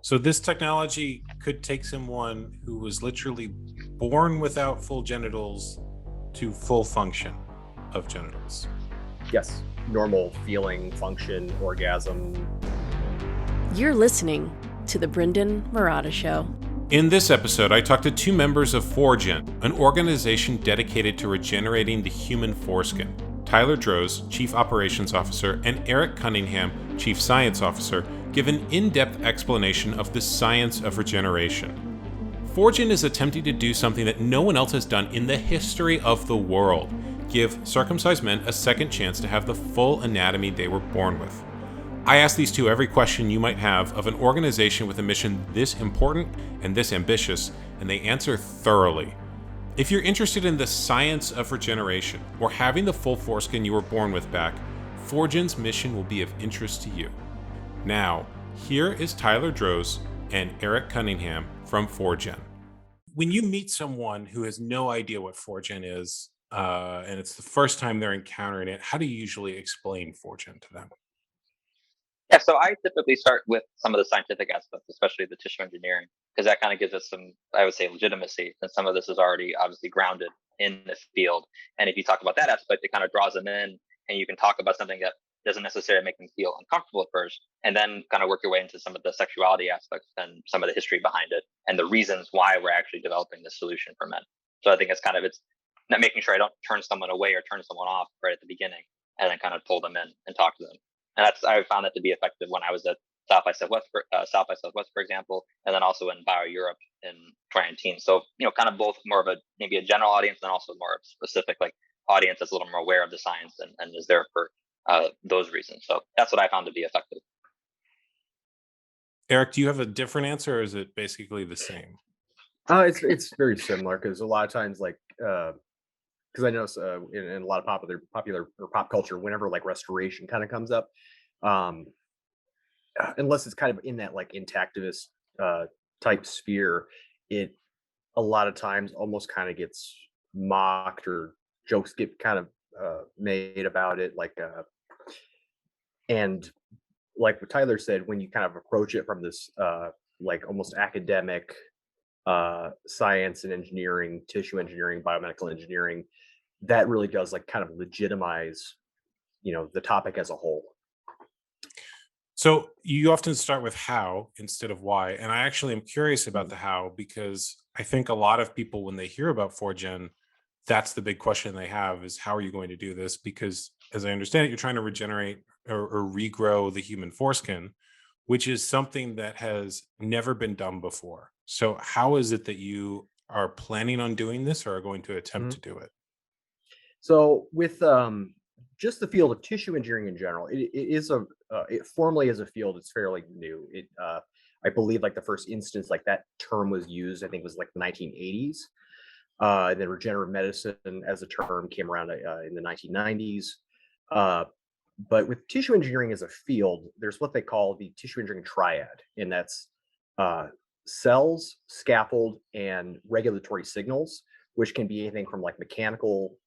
So this technology could take someone who was literally born without full genitals to full function of genitals. Yes, normal feeling, function, orgasm. You're listening to The Brendon Marotta Show. In this episode, I talked to two members of Foregen, an organization dedicated to regenerating the human foreskin. Tyler Drzod, Chief Operations Officer, and Eric Cunningham, Chief Science Officer, give an in-depth explanation of the science of regeneration. Foregen is attempting to do something that no one else has done in the history of the world: give circumcised men a second chance to have the full anatomy they were born with. I ask these two every question you might have of an organization with a mission this important and this ambitious, and they answer thoroughly. If you're interested in the science of regeneration or having the full foreskin you were born with back, Foregen's mission will be of interest to you. Now, here is Tyler Drzod and Eric Cunningham from Foregen. When you meet someone who has no idea what Foregen is, and it's the first time they're encountering it, how do you usually explain Foregen to them? Yeah, so I typically start with some of the scientific aspects, especially the tissue engineering, because that kind of gives us some, I would say, legitimacy, and some of this is already obviously grounded in the field. And if you talk about that aspect, it kind of draws them in, and you can talk about something that doesn't necessarily make them feel uncomfortable at first, and then kind of work your way into some of the sexuality aspects and some of the history behind it, and the reasons why we're actually developing this solution for men. So I think it's not making sure I don't turn someone away or turn someone off right at the beginning, and then kind of pull them in and talk to them. And I found that to be effective when I was at South by Southwest, for example, and then also in Bio Europe in 2019. So, kind of both more of maybe a general audience and also more specific, like audience that's a little more aware of the science and is there for those reasons. So that's what I found to be effective. Eric, do you have a different answer, or is it basically the same? It's very similar, because a lot of times, like, because I notice in a lot of popular or pop culture, whenever like restoration kind of comes up, unless it's kind of in that like intactivist type sphere, it a lot of times almost kind of gets mocked, or jokes get kind of made about it, and like what Tyler said, when you kind of approach it from this like almost academic science and engineering, tissue engineering, biomedical engineering, that really does like kind of legitimize, the topic as a whole. So you often start with how instead of why. And I actually am curious about the how, because I think a lot of people, when they hear about Foregen, that's the big question they have is, how are you going to do this? Because as I understand it, you're trying to regenerate or regrow the human foreskin, which is something that has never been done before. So how is it that you are planning on doing this or are going to attempt Mhm. to do it? So with just the field of tissue engineering in general, it is it formally as a field, it's fairly new. I believe like the first instance like that term was used, I think was like the 1980s. And then regenerative medicine as a term came around in the 1990s. Uh, but with tissue engineering as a field, there's what they call the tissue engineering triad, and that's uh, cells, scaffold, and regulatory signals, which can be anything from like mechanical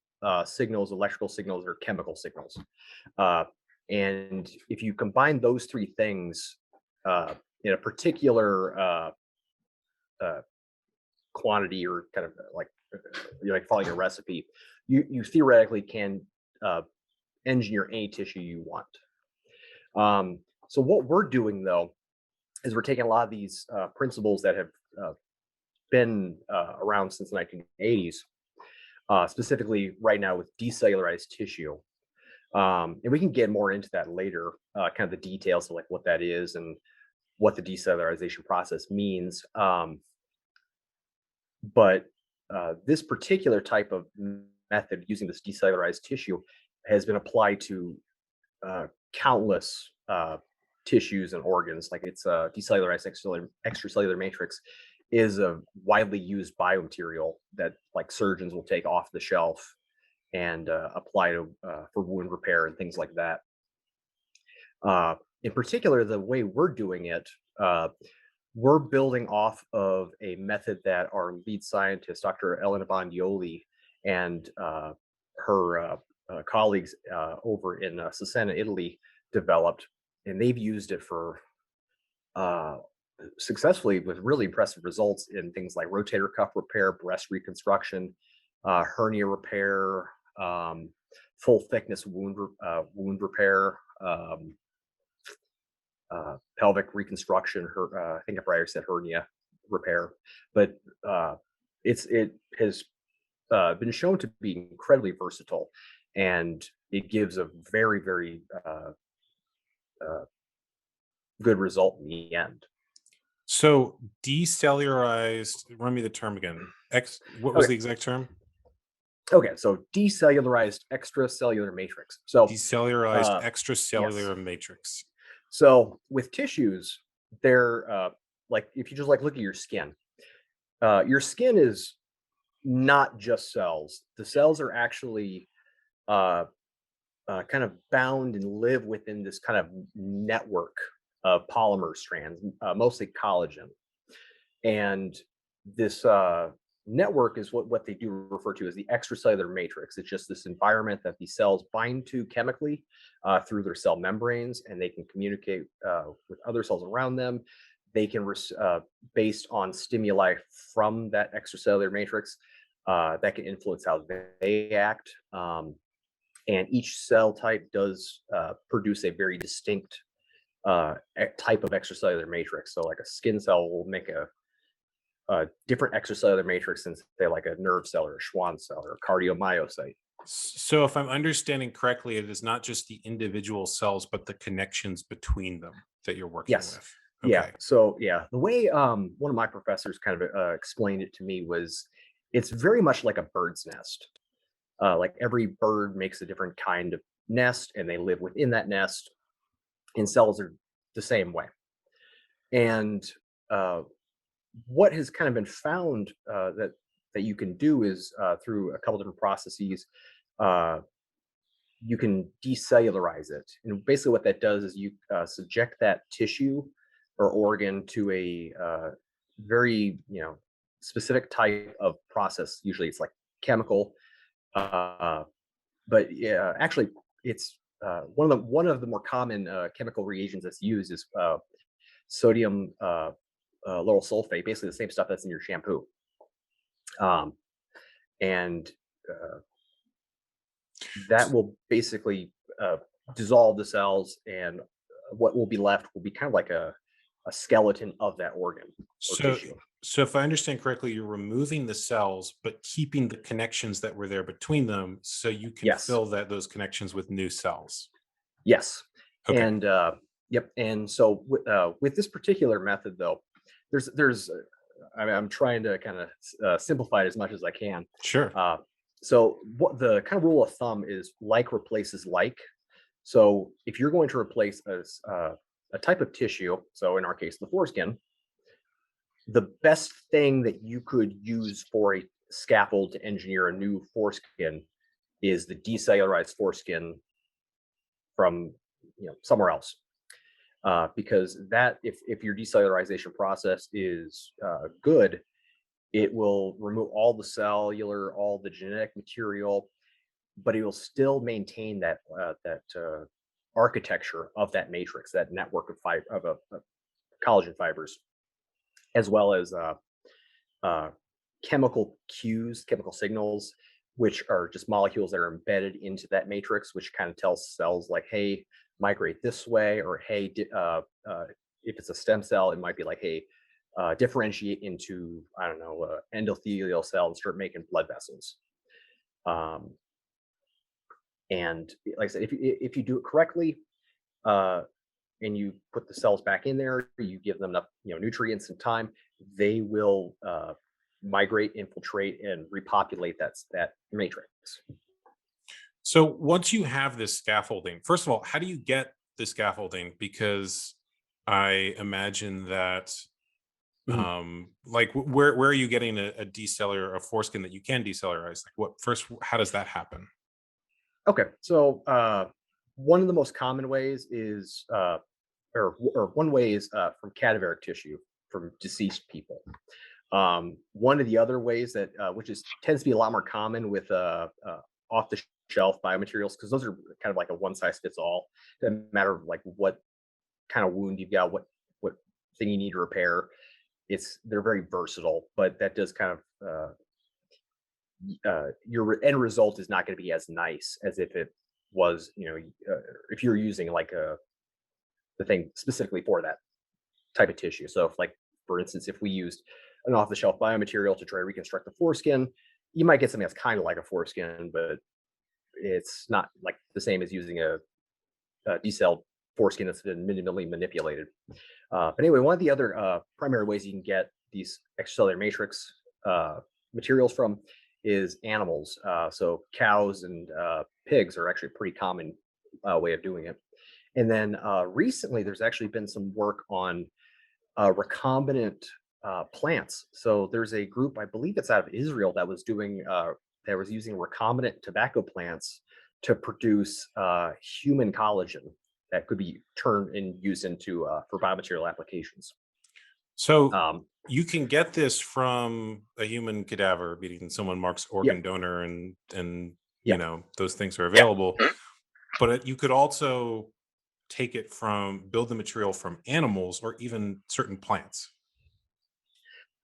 signals, electrical signals, or chemical signals. Uh, and if you combine those three things in a particular uh, quantity, or kind of like following a recipe, you theoretically can engineer any tissue you want. So what we're doing though is we're taking a lot of these principles that have been around since the 1980s, specifically right now with decellularized tissue. And we can get more into that later, kind of the details of like what that is and what the decellularization process means. But this particular type of method, using this decellularized tissue, has been applied to countless tissues and organs. Like it's decellularized extracellular matrix is a widely used biomaterial that like surgeons will take off the shelf and apply to for wound repair and things like that. In particular, the way we're doing it, we're building off of a method that our lead scientist, Dr. Elena Bondioli, and her colleagues over in Cesena, Italy, developed, and they've used it for successfully with really impressive results in things like rotator cuff repair, breast reconstruction, hernia repair, full thickness wound repair, pelvic reconstruction. I think I probably said hernia repair, but it has been shown to be incredibly versatile, and it gives a very, very good result in the end. So decellularized, run me the term again. What was Okay. the exact term? Okay, so decellularized extracellular matrix. So Decellularized yes. extracellular matrix. So with tissues, they're like if you just like look at your skin is not just cells. The cells are actually uh, kind of bound and live within this kind of network of polymer strands, mostly collagen. And this network is what they do refer to as the extracellular matrix. It's just this environment that these cells bind to chemically through their cell membranes, and they can communicate with other cells around them. They can, based on stimuli from that extracellular matrix, that can influence how they act. And each cell type does produce a very distinct type of extracellular matrix. So, like a skin cell will make a different extracellular matrix than say like a nerve cell or a Schwann cell or a cardiomyocyte. So if I'm understanding correctly, it is not just the individual cells, but the connections between them that you're working Yes. with. Yeah. Okay. So yeah, the way one of my professors kind of explained it to me was it's very much like a bird's nest. Like every bird makes a different kind of nest, and they live within that nest. And cells are the same way. And what has kind of been found that you can do is through a couple different processes. Uh, you can decellularize it, and basically what that does is you subject that tissue or organ to a very specific type of process. Usually, it's like chemical, but yeah, actually, it's one of the more common chemical reagents that's used is sodium lauryl sulfate, basically the same stuff that's in your shampoo. And that will basically dissolve the cells, and what will be left will be kind of like a skeleton of that organ or So, tissue. so if I understand correctly, you're removing the cells, but keeping the connections that were there between them, so you can Yes. fill those connections with new cells. Yes. Okay. And yep. And so with this particular method, though, there's I'm trying to kind of simplify it as much as I can. Sure. So what the kind of rule of thumb is, like replaces like. So if you're going to replace a type of tissue, so in our case, the foreskin, the best thing that you could use for a scaffold to engineer a new foreskin is the decellularized foreskin from somewhere else. Because that if your decellularization process is good, it will remove all the cellular, all the genetic material, but it will still maintain that architecture of that matrix, that network of collagen fibers, as well as chemical cues, chemical signals, which are just molecules that are embedded into that matrix, which kind of tells cells like, hey, migrate this way, or hey, if it's a stem cell, it might be like, hey, differentiate into, I don't know, endothelial cells and start making blood vessels. And like I said, if you do it correctly, and you put the cells back in there, you give them enough nutrients and time, they will migrate, infiltrate, and repopulate that matrix. So once you have this scaffolding, first of all, how do you get the scaffolding? Because I imagine that like where are you getting a foreskin that you can decellularize? Like how does that happen? Okay, so one of the most common ways is or one way is from cadaveric tissue from deceased people. One of the other ways that which tends to be a lot more common with off the shelf biomaterials, because those are kind of like a one size fits all. Doesn't matter like what kind of wound you've got, what thing you need to repair. They're very versatile, but that does kind of your end result is not going to be as nice as if it was, if you're using like the thing specifically for that type of tissue. So if, like, for instance, if we used an off-the-shelf biomaterial to try to reconstruct the foreskin, you might get something that's kind of like a foreskin, but it's not like the same as using a decelled foreskin that's been minimally manipulated. But anyway, one of the other primary ways you can get these extracellular matrix materials from is animals. So cows and pigs are actually a pretty common way of doing it. And then recently, there's actually been some work on recombinant plants. So there's a group, I believe it's out of Israel, that was doing that was using recombinant tobacco plants to produce human collagen that could be turned and used into for biomaterial applications. So you can get this from a human cadaver, meaning someone marks organ donor, and those things are available. But you could also take it build the material from animals or even certain plants.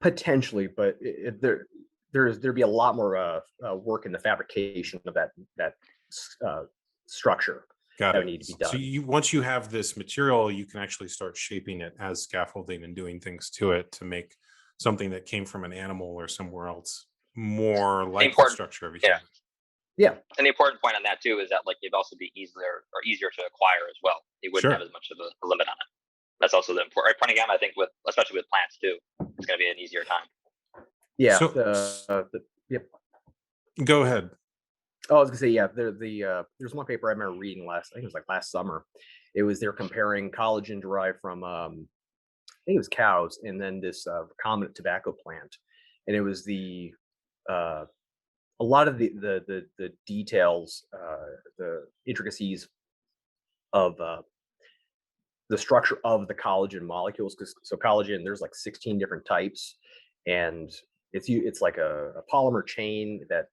Potentially, but there'd be a lot more work in the fabrication of that structure. Got that it. would need to be done. So once you have this material, you can actually start shaping it as scaffolding and doing things to it to make something that came from an animal or somewhere else more like the structure of a human. Yeah. And the important point on that too is that, like, it'd also be easier to acquire as well. You wouldn't have as much of a limit on it. That's also the important. Cunningham, I think, especially with plants too, it's going to be an easier time. Yeah. So, go ahead. Oh, I was gonna say, there's one paper I remember reading I think it was like last summer. They're comparing collagen derived from I think it was cows, and then this recombinant tobacco plant, and it was a lot of the details, the intricacies of the structure of the collagen molecules. So collagen, there's like 16 different types, and it's like a polymer chain that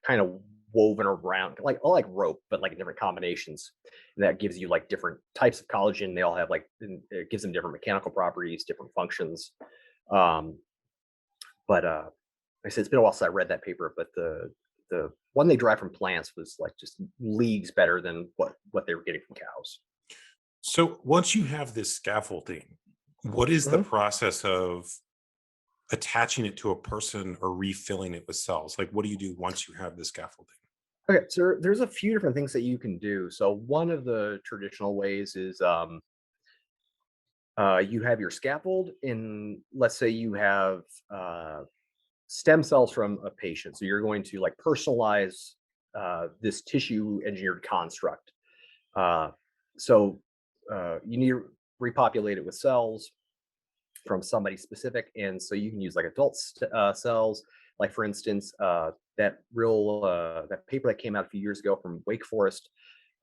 kind of woven around like rope, but like different combinations. And that gives you like different types of collagen. They all have it gives them different mechanical properties, different functions. But like I said, it's been a while since I read that paper, but the one they derived from plants was like just leagues better than what they were getting from cows. So once you have this scaffolding, what is the process of attaching it to a person or refilling it with cells? Like, what do you do once you have the scaffolding? Okay, so there's a few different things that you can do. So one of the traditional ways is you have your scaffold, and let's say you have stem cells from a patient. So you're going to like personalize this tissue engineered construct. So you need to repopulate it with cells from somebody specific, and so you can use like adult cells. Like, for instance, that paper that came out a few years ago from Wake Forest,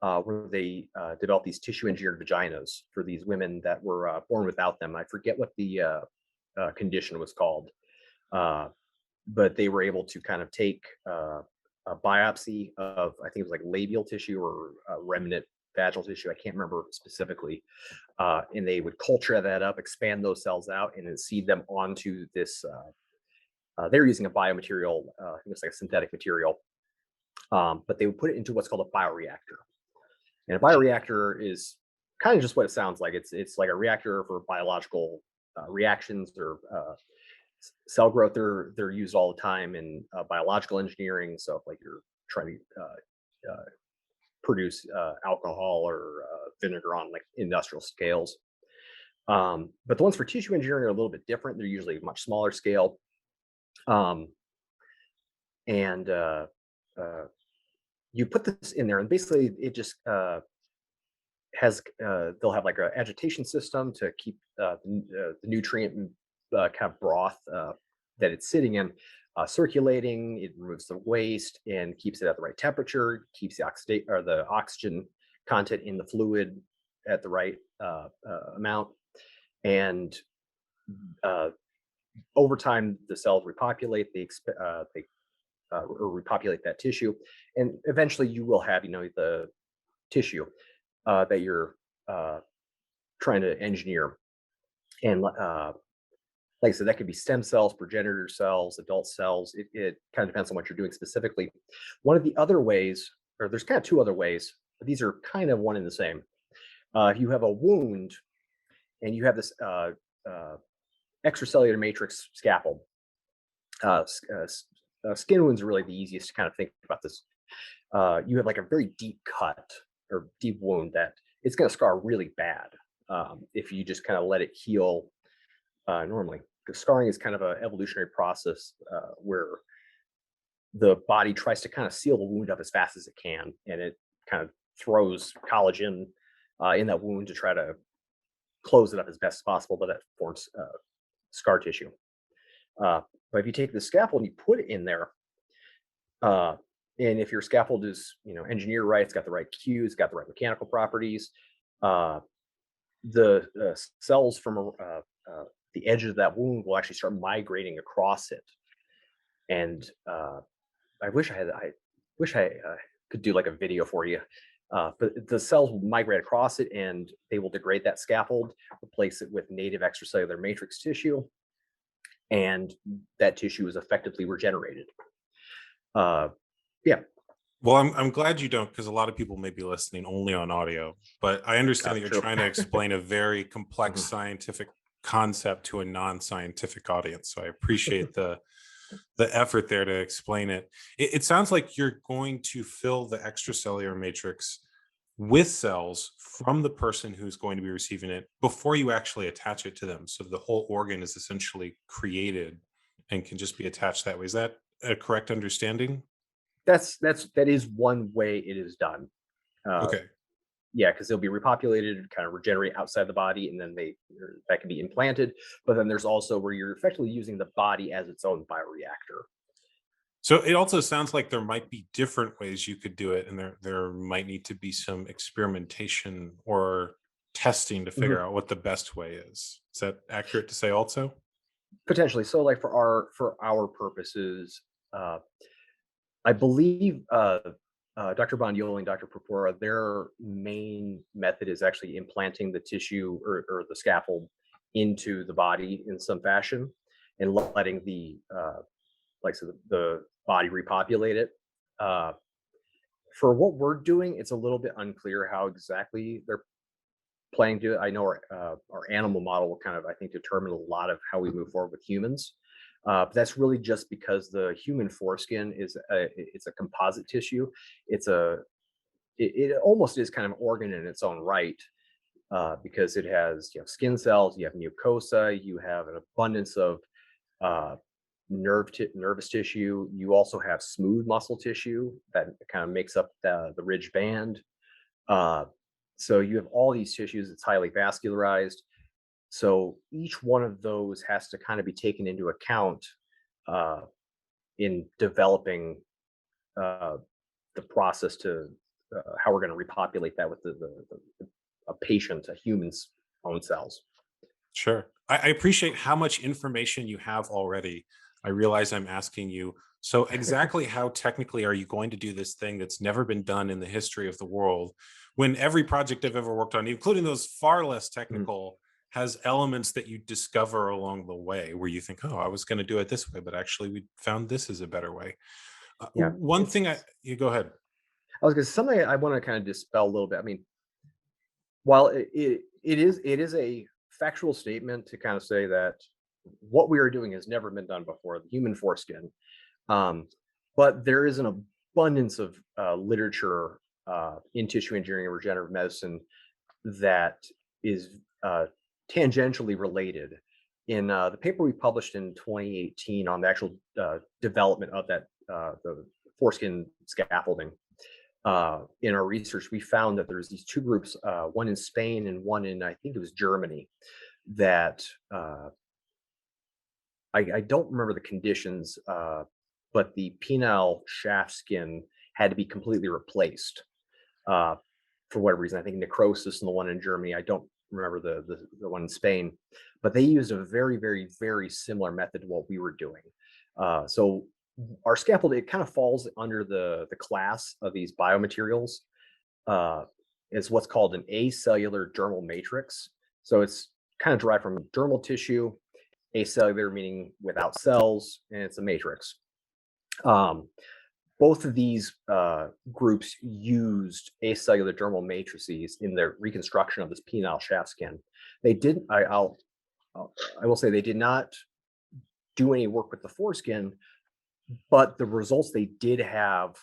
where they developed these tissue engineered vaginas for these women that were born without them. I forget what the condition was called, but they were able to kind of take a biopsy of, I think it was like labial tissue or remnant vaginal tissue. I can't remember specifically. And they would culture that up, expand those cells out, and then seed them onto this. They're using a biomaterial, I think it's like a synthetic material, but they would put it into what's called a bioreactor. And a bioreactor is kind of just what it sounds like. It's like a reactor for biological reactions or cell growth. They're used all the time in biological engineering. So if like you're trying to produce alcohol or vinegar on like industrial scales. But the ones for tissue engineering are a little bit different. They're usually a much smaller scale. And you put this in there, and basically it just has they'll have like an agitation system to keep the nutrient kind of broth that it's sitting in circulating. It removes the waste and keeps it at the right temperature, keeps the oxygen content in the fluid at the right amount, and over time the cells repopulate. They repopulate that tissue, and eventually you will have the tissue that you're trying to engineer. And like I said, that could be stem cells, progenitor cells, adult cells. It kind of depends on what you're doing specifically. One of the other ways, or there's kind of two other ways, but these are kind of one and the same. If you have a wound and you have this extracellular matrix scaffold, skin wounds are really the easiest to kind of think about this. You have like a very deep cut or deep wound that it's going to scar really bad if you just kind of let it heal normally. Because scarring is kind of an evolutionary process where the body tries to kind of seal the wound up as fast as it can, and it kind of throws collagen in that wound to try to close it up as best as possible, but that forms scar tissue. But if you take the scaffold and you put it in there, and if your scaffold is, engineered right, it's got the right cues, got the right mechanical properties, the cells from the edge of that wound will actually start migrating across it. And I wish I could do like a video for you. But the cells will migrate across it and they will degrade that scaffold, replace it with native extracellular matrix tissue, and that tissue is effectively regenerated. Yeah. Well, I'm glad you don't, because a lot of people may be listening only on audio, but I understand that you're trying to explain a very complex scientific concept to a non-scientific audience. So I appreciate the effort there to explain it. It sounds like you're going to fill the extracellular matrix with cells from the person who's going to be receiving it before you actually attach it to them. So the whole organ is essentially created and can just be attached that way. Is that a correct understanding? That is one way it is done. Okay. Yeah, because they'll be repopulated, kind of regenerate outside the body, and then that can be implanted. But then there's also where you're effectively using the body as its own bioreactor. So it also sounds like there might be different ways you could do it, and there might need to be some experimentation or testing to figure out what the best way is. Is that accurate to say also? Potentially. So like for our purposes, I believe Dr. Bondioli and Dr. Purpura, their main method is actually implanting the tissue or the scaffold into the body in some fashion and letting the the body repopulate it. For what we're doing, it's a little bit unclear how exactly they're planning to do it. I know our animal model will kind of, I think, determine a lot of how we move forward with humans. But that's really just because the human foreskin it's a composite tissue. It almost is kind of an organ in its own right because it has skin cells, you have mucosa, you have an abundance of nervous tissue. You also have smooth muscle tissue that kind of makes up the ridge band. So you have all these tissues. It's highly vascularized. So each one of those has to kind of be taken into account in developing the process to how we're going to repopulate that with a patient, a human's own cells. Sure. I appreciate how much information you have already. I realize I'm asking you, so exactly how technically are you going to do this thing that's never been done in the history of the world, when every project I've ever worked on, including those far less technical, has elements that you discover along the way where you think, oh, I was going to do it this way, but actually we found this is a better way. One thing you go ahead. I was going to something I want to kind of dispel a little bit. I mean, while it is a factual statement to kind of say that what we are doing has never been done before, the human foreskin, but there is an abundance of literature in tissue engineering and regenerative medicine that is tangentially related. In the paper we published in 2018 on the actual development of that the foreskin scaffolding, in our research, we found that there's these two groups, one in Spain and one in, I think it was Germany, that I don't remember the conditions, but the penile shaft skin had to be completely replaced for whatever reason. I think necrosis in the one in Germany. I don't remember the one in Spain, but they used a very, very, very similar method to what we were doing. So our scaffold, it kind of falls under the class of these biomaterials. It's what's called an acellular dermal matrix. So it's kind of derived from dermal tissue, acellular meaning without cells, and it's a matrix. Both of these groups used acellular dermal matrices in their reconstruction of this penile shaft skin. They didn't. I will say they did not do any work with the foreskin, but the results they did have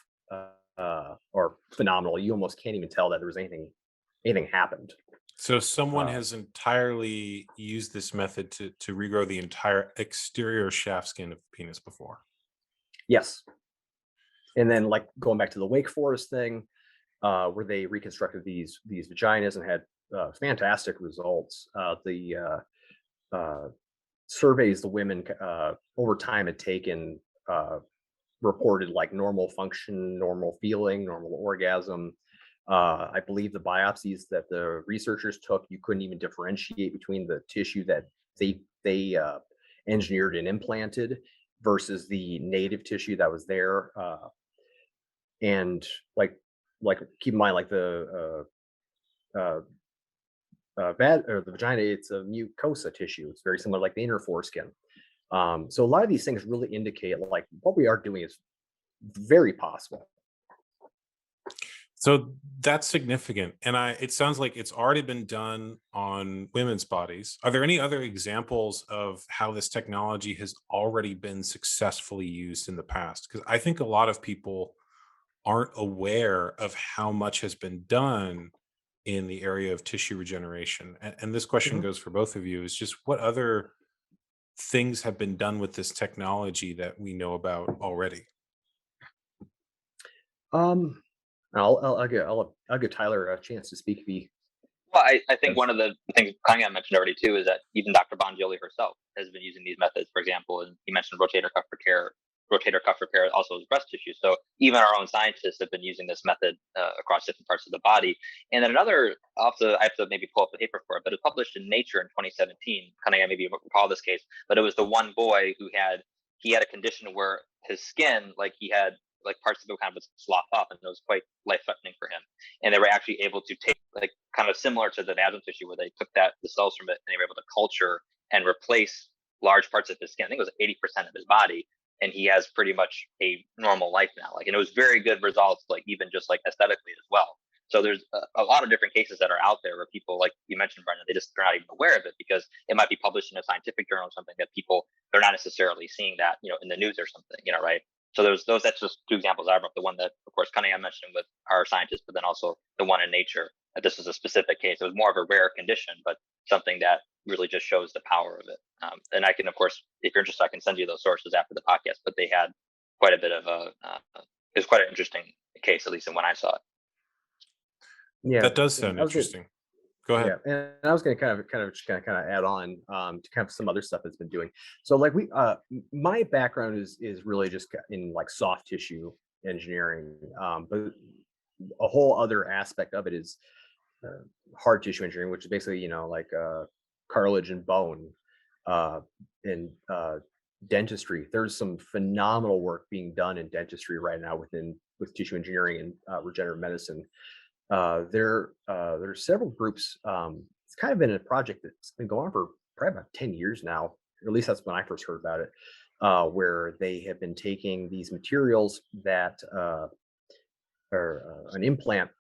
are phenomenal. You almost can't even tell that there was anything happened. So someone has entirely used this method to regrow the entire exterior shaft skin of the penis before. Yes. And then, like, going back to the Wake Forest thing, where they reconstructed these vaginas and had fantastic results. The surveys the women over time had taken reported like normal function, normal feeling, normal orgasm. I believe the biopsies that the researchers took, you couldn't even differentiate between the tissue that they engineered and implanted versus the native tissue that was there. And like keep in mind, like the the vagina, it's a mucosa tissue. It's very similar, like the inner foreskin. So a lot of these things really indicate like what we are doing is very possible. So that's significant. And it sounds like it's already been done on women's bodies. Are there any other examples of how this technology has already been successfully used in the past? Because I think a lot of people aren't aware of how much has been done in the area of tissue regeneration. And this question goes for both of you, is just what other things have been done with this technology that we know about already? I'll give Tyler a chance to speak. Well, I think one of the things Cunningham mentioned already too is that even Dr. Bongioli herself has been using these methods, for example, and he mentioned rotator cuff repair also is breast tissue. So even our own scientists have been using this method across different parts of the body. And then another, I have to maybe pull up the paper for it, but it was published in Nature in 2017. Cunningham maybe recall this case, but it was the one boy who had a condition where his skin, like he had like parts of it kind of slough off, and it was quite life-threatening for him. And they were actually able to take, like, kind of similar to the vaginal tissue, where they took the cells from it and they were able to culture and replace large parts of his skin. I think it was 80% of his body, and he has pretty much a normal life now. Like, and it was very good results, like even just like aesthetically as well. So there's a lot of different cases that are out there where people, like you mentioned, Brendon, they're not even aware of it because it might be published in a scientific journal or something that they're not necessarily seeing that, in the news or something, right? So that's just two examples I brought up. The one that, of course, Cunningham mentioned with our scientists, but then also the one in Nature. This is a specific case. It was more of a rare condition, but something that really just shows the power of it. And I can, of course, if you're interested, I can send you those sources after the podcast. But they had quite a bit of it was quite an interesting case, at least in when I saw it. Yeah, that does sound interesting. Go ahead. Yeah, and I was going to kind of add on to kind of some other stuff that's been doing. So like my background is really just in like soft tissue engineering, but a whole other aspect of it is hard tissue engineering, which is basically like cartilage and bone and dentistry. There's some phenomenal work being done in dentistry right now with tissue engineering and regenerative medicine. There are several groups. It's kind of been a project that's been going on for probably about 10 years now. Or at least that's when I first heard about it, where they have been taking these materials that are an implant,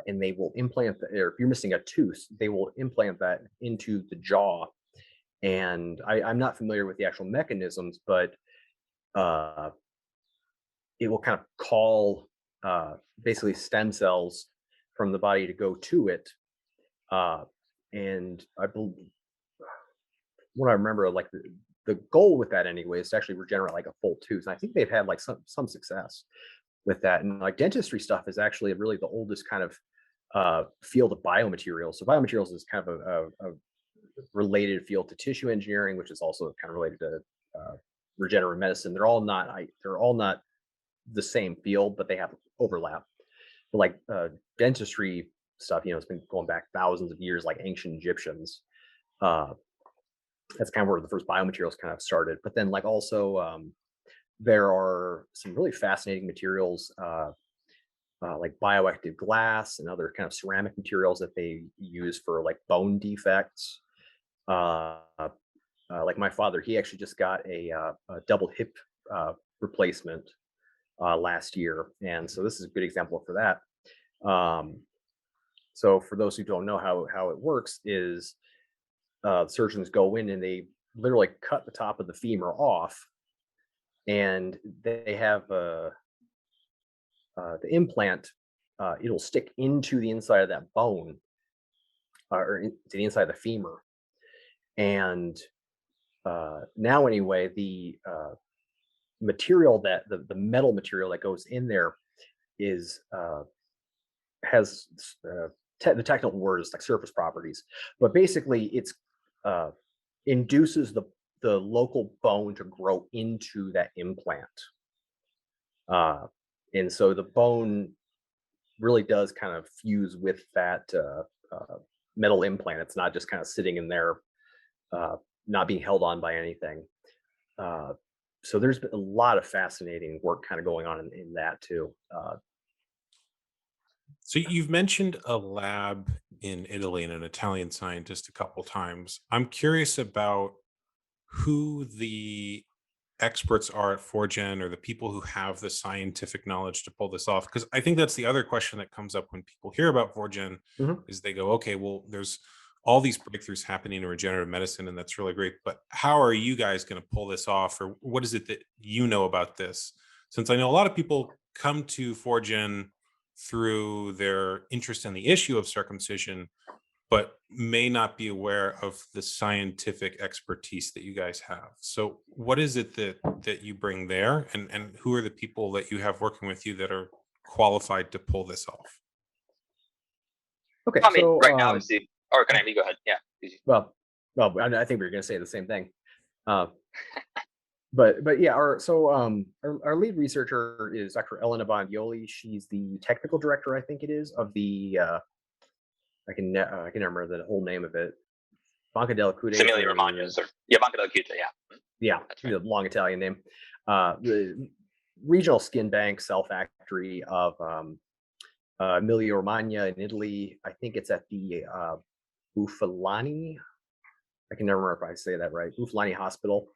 and they will implant, or if you're missing a tooth, they will implant that into the jaw. And I'm not familiar with the actual mechanisms, but it will kind of call basically stem cells from the body to go to it. And I believe, what I remember, like the goal with that anyway is to actually regenerate like a full tooth. And I think they've had like some success with that. And like dentistry stuff is actually really the oldest kind of field of biomaterials. So biomaterials is kind of a related field to tissue engineering, which is also kind of related to regenerative medicine. They're all not the same field, but they have overlap. But like dentistry stuff, it's been going back thousands of years, like ancient Egyptians. That's kind of where the first biomaterials kind of started. But then like also there are some really fascinating materials like bioactive glass and other kind of ceramic materials that they use for like bone defects. Like my father, he actually just got a double hip replacement last year, and so this is a good example for that. So for those who don't know how it works, is surgeons go in and they literally cut the top of the femur off, and they have the implant. It'll stick into the inside of that bone, or into the inside of the femur, and now anyway, the material that the metal material that goes in there is has the technical word is like surface properties, but basically it's induces the local bone to grow into that implant, and so the bone really does kind of fuse with that metal implant. It's not just kind of sitting in there, not being held on by anything. So there's been a lot of fascinating work kind of going on in that too. So you've mentioned a lab in Italy and an Italian scientist a couple times. I'm curious about who the experts are at Foregen, or the people who have the scientific knowledge to pull this off, because I think that's the other question that comes up when people hear about Foregen. Mhm. Is they go, okay, well, there's all these breakthroughs happening in regenerative medicine, and that's really great, but how are you guys going to pull this off, or what is it that you know about this? Since I know a lot of people come to Foregen through their interest in the issue of circumcision, but may not be aware of the scientific expertise that you guys have. So what is it that you bring there, and who are the people that you have working with you that are qualified to pull this off? Okay, I mean, so right now, obviously, or can I go ahead? Yeah. well, I think we were going to say the same thing. Uh, but yeah, our lead researcher is Dr. Elena Bondioli. She's the technical director, I think it is, of the I can remember the whole name of it. Banca del Cude. Emilia Romagna's, or yeah, Banca del Cude, yeah. Yeah, That's right. the long Italian name. The regional skin bank cell factory of Emilia Romagna in Italy. I think it's at the Bufalani. I can never remember if I say that right. Bufalani Hospital.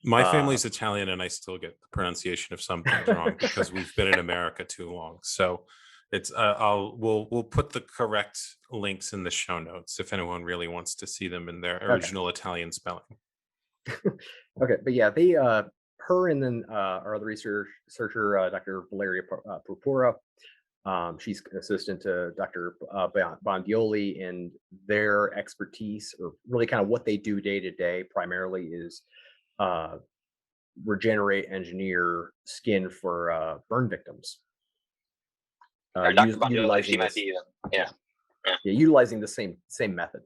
My family's Italian, and I still get the pronunciation of some things wrong because we've been in America too long. So it's we'll put the correct links in the show notes if anyone really wants to see them in their original Italian spelling. Okay, but yeah, they her and then our other researcher, Dr. Valeria Purpura. She's an assistant to Dr. Bondioli, and their expertise, or really kind of what they do day to day, primarily is regenerate, engineer skin for burn victims. Dr. Bondioli, she might be even, yeah, utilizing the same method.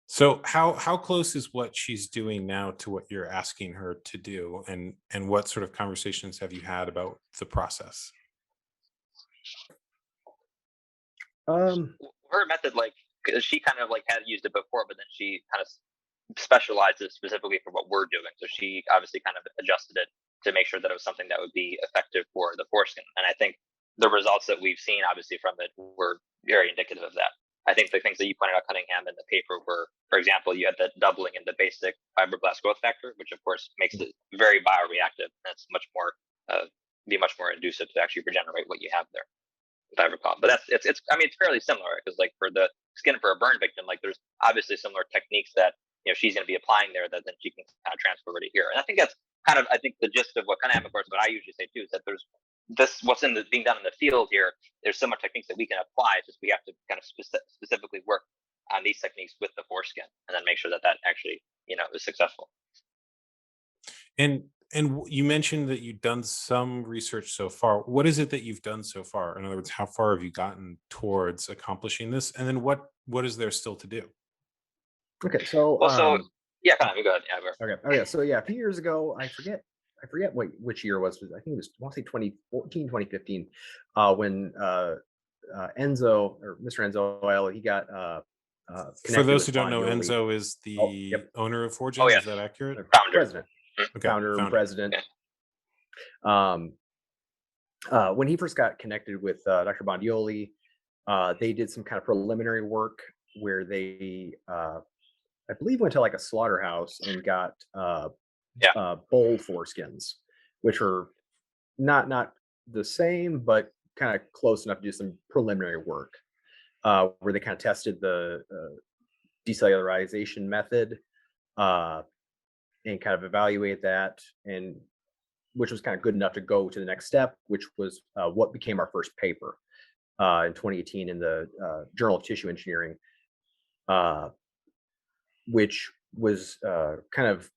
So how close is what she's doing now to what you're asking her to do, and what sort of conversations have you had about the process? Her method, like, 'cause she kind of like had used it before, but then she kind of specialized it specifically for what we're doing. So she obviously kind of adjusted it to make sure that it was something that would be effective for the foreskin. And I think the results that we've seen, obviously, from it were very indicative of that. I think the things that you pointed out, Cunningham, in the paper were, for example, you had the doubling in the basic fibroblast growth factor, which of course makes it very bioreactive, and it's much more be much more inducive to actually regenerate what you have there, if I recall. But it's I mean, it's fairly similar, because like for the skin for a burn victim, like there's obviously similar techniques that she's going to be applying there that then she can kind of transfer over to here. And I think that's kind of, I think, the gist of what Cunningham, of course, what I usually say too, is that there's what's being done in the field here. There's similar techniques that we can apply. It's just we have to kind of specifically work on these techniques with the foreskin, and then make sure that actually is successful. And you mentioned that you've done some research so far. What is it that you've done so far? In other words, how far have you gotten towards accomplishing this? And then what is there still to do? Okay, so yeah, kind of, go ahead. Yeah, okay. So yeah, a few years ago, I forget which year it was. I think it was, I want to say 2014, 2015, when Enzo, or Mr. Enzo Aiello, he got for those who don't know, Enzo is the owner of Foregen. Oh, yes. Is that accurate? President. Okay. Founder and president. Yeah. When he first got connected with Dr. Bondioli, they did some kind of preliminary work where they I believe went to like a slaughterhouse and got bull foreskins, which are not the same, but kind of close enough to do some preliminary work, where they kind of tested the decellularization method, uh, and kind of evaluate that, and which was kind of good enough to go to the next step, which was what became our first paper in 2018 in the Journal of Tissue Engineering, which was kind of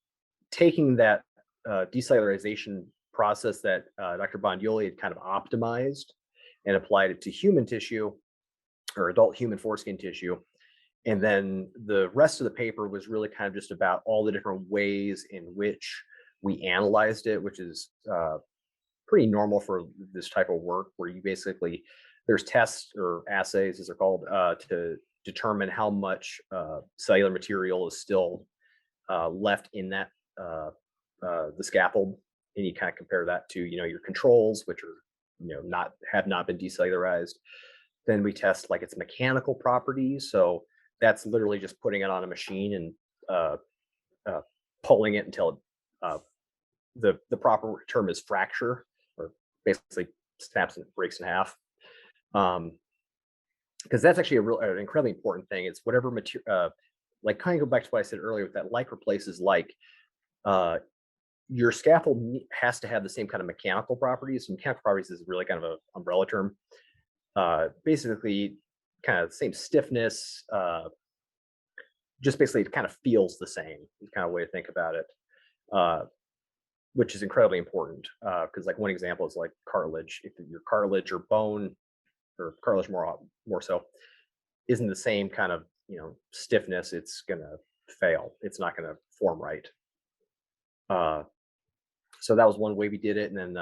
taking that decellularization process that Dr. Bondioli had kind of optimized and applied it to human tissue or adult human foreskin tissue. And then the rest of the paper was really kind of just about all the different ways in which we analyzed it, which is pretty normal for this type of work, where you basically, there's tests or assays, as they're called, to determine how much cellular material is still left in that the scaffold, and you kind of compare that to your controls, which are have not been decellularized. Then we test like its mechanical properties. So that's literally just putting it on a machine and pulling it until the proper term is fracture, or basically snaps and breaks in half. Because that's actually an incredibly important thing. It's whatever material, like kind of go back to what I said earlier with that like replaces like. Your scaffold has to have the same kind of mechanical properties. Mechanical properties is really kind of an umbrella term. Basically, kind of the same stiffness. Just basically, it kind of feels the same. Is kind of way to think about it, which is incredibly important. Because like one example is like cartilage. If your cartilage or bone, or cartilage more so, isn't the same kind of stiffness, it's gonna fail. It's not gonna form right. So that was one way we did it. And then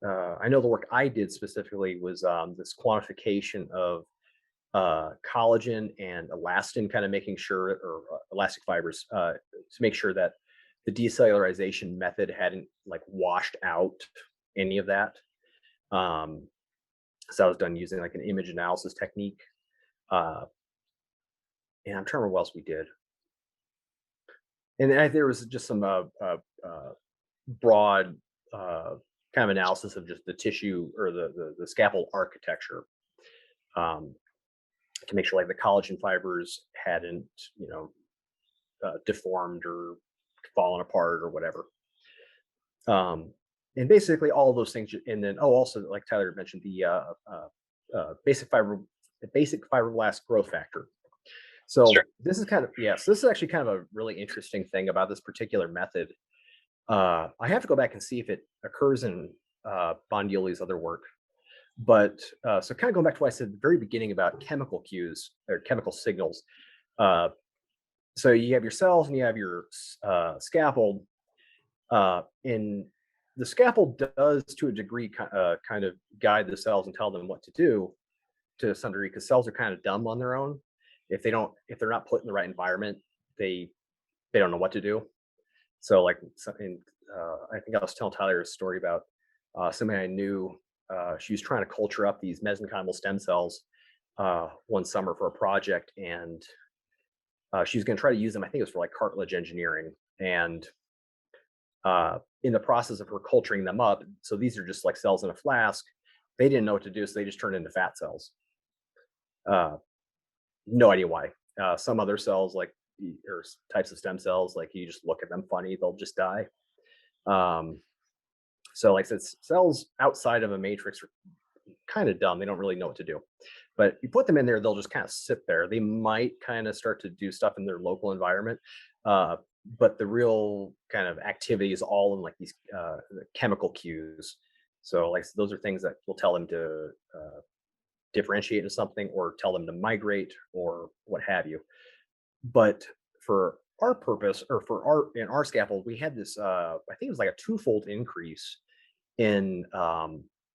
I know the work I did specifically was this quantification of collagen and elastin, kind of making sure, or elastic fibers, to make sure that the decellularization method hadn't like washed out any of that. So that was done using like an image analysis technique. And I'm trying to remember what else we did. And there was just some broad kind of analysis of just the tissue or the scaffold architecture, to make sure like the collagen fibers hadn't deformed or fallen apart or whatever. And basically all of those things. And then also like Tyler mentioned, the basic fibroblast growth factor. So Sure. this is this is actually kind of a really interesting thing about this particular method. I have to go back and see if it occurs in Bondioli's other work. But so kind of going back to what I said at the very beginning about chemical cues or chemical signals. So you have your cells and you have your scaffold. And the scaffold does, to a degree, kind of guide the cells and tell them what to do to some degree, because cells are kind of dumb on their own. If they're not put in the right environment, they don't know what to do. So like, I think I was telling Tyler a story about somebody I knew. She was trying to culture up these mesenchymal stem cells one summer for a project, and she was going to try to use them. I think it was for like cartilage engineering. And in the process of her culturing them up, so these are just like cells in a flask. They didn't know what to do, so they just turned into fat cells. No idea why. Some other cells, like, or types of stem cells, like you just look at them funny, they'll just die. So like I said, cells outside of a matrix are kind of dumb. They don't really know what to do. But you put them in there, they'll just kind of sit there. They might kind of start to do stuff in their local environment. But the real kind of activity is all in like these chemical cues. So like those are things that will tell them to differentiate into something, or tell them to migrate, or what have you. But for our purpose, or in our scaffold, we had this I think it was like a twofold increase in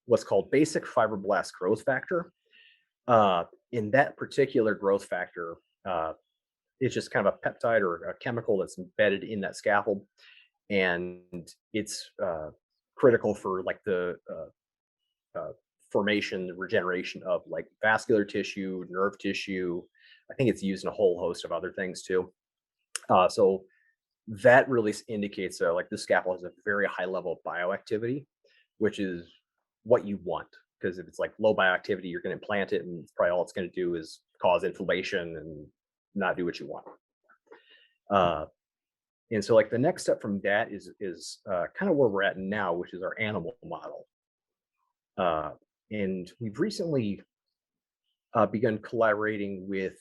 what's called basic fibroblast growth factor. In that particular growth factor, it's just kind of a peptide or a chemical that's embedded in that scaffold, and it's critical for like the formation, the regeneration of like vascular tissue, nerve tissue, I think it's used in a whole host of other things too. So that really indicates like this scalpel has a very high level of bioactivity, which is what you want. Because if it's like low bioactivity, you're going to implant it, and probably all it's going to do is cause inflammation and not do what you want. And so like the next step from that is kind of where we're at now, which is our animal model. And we've recently begun collaborating with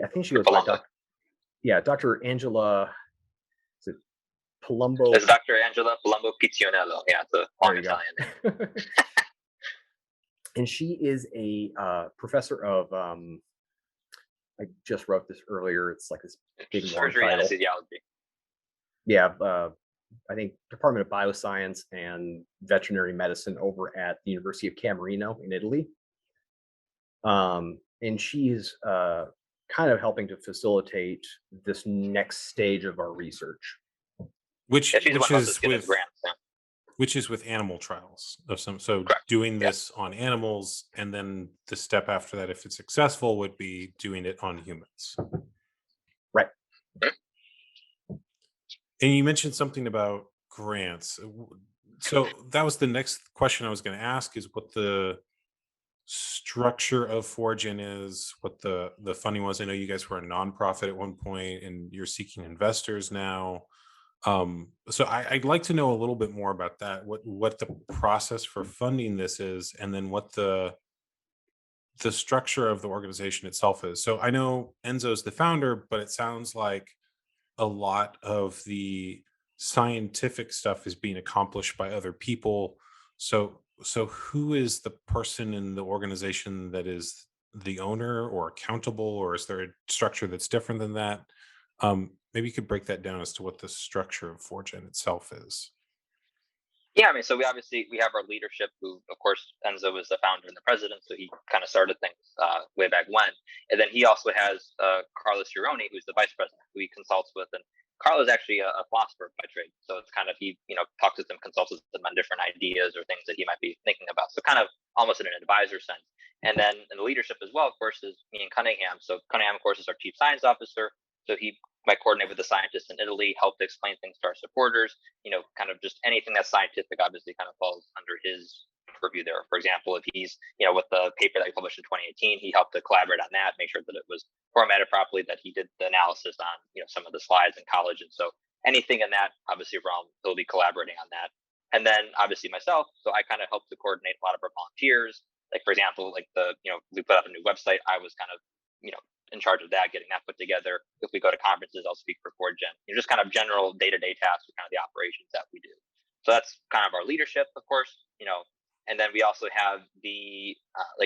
I think she goes by Dr. Angela, is it Palumbo? It's Dr. Angela Palumbo Pizionello. Yeah, it's a long Italian name. And she is a professor of I just wrote this earlier. It's like this big surgery long title. Anesthesiology. Yeah, I think Department of Bioscience and Veterinary Medicine over at the University of Camerino in Italy. And she's kind of helping to facilitate this next stage of our research. Which Which is with animal trials of some. So correct. Doing this on animals, and then the step after that, if it's successful, would be doing it on humans. Right. And you mentioned something about grants. So that was the next question I was going to ask, is what the structure of Foregen is, what the funding was. I know you guys were a nonprofit at one point, and you're seeking investors now. So I'd like to know a little bit more about that, what the process for funding this is, and then what the structure of the organization itself is. So I know Enzo's the founder, but it sounds like a lot of the scientific stuff is being accomplished by other people. So who is the person in the organization that is the owner or accountable, or is there a structure that's different than that? Maybe you could break that down as to what the structure of Foregen itself is. Yeah, I mean, so we have our leadership, who, of course, Enzo is the founder and the president, so he kind of started things way back when. And then he also has Carlo Cironi, who's the vice president, who he consults with. And Carlo is actually a philosopher by trade, so it's kind of, he talks with them, consults with them on different ideas or things that he might be thinking about. So kind of almost in an advisor sense. And then in the leadership as well, of course, is me and Cunningham. So Cunningham, of course, is our chief science officer. So he might coordinate with the scientists in Italy, help to explain things to our supporters, kind of just anything that's scientific obviously kind of falls under his purview there. For example, if he's, with the paper that he published in 2018, he helped to collaborate on that, make sure that it was formatted properly, that he did the analysis on, some of the slides in college. And so anything in that obviously realm, he'll be collaborating on that. And then obviously myself, so I kind of helped to coordinate a lot of our volunteers. Like, for example, like we put up a new website. I was kind of, in charge of that, getting that put together. If we go to conferences, I'll speak for Foregen. Just kind of general day-to-day tasks with kind of the operations that we do. So that's kind of our leadership, of course, and then we also have the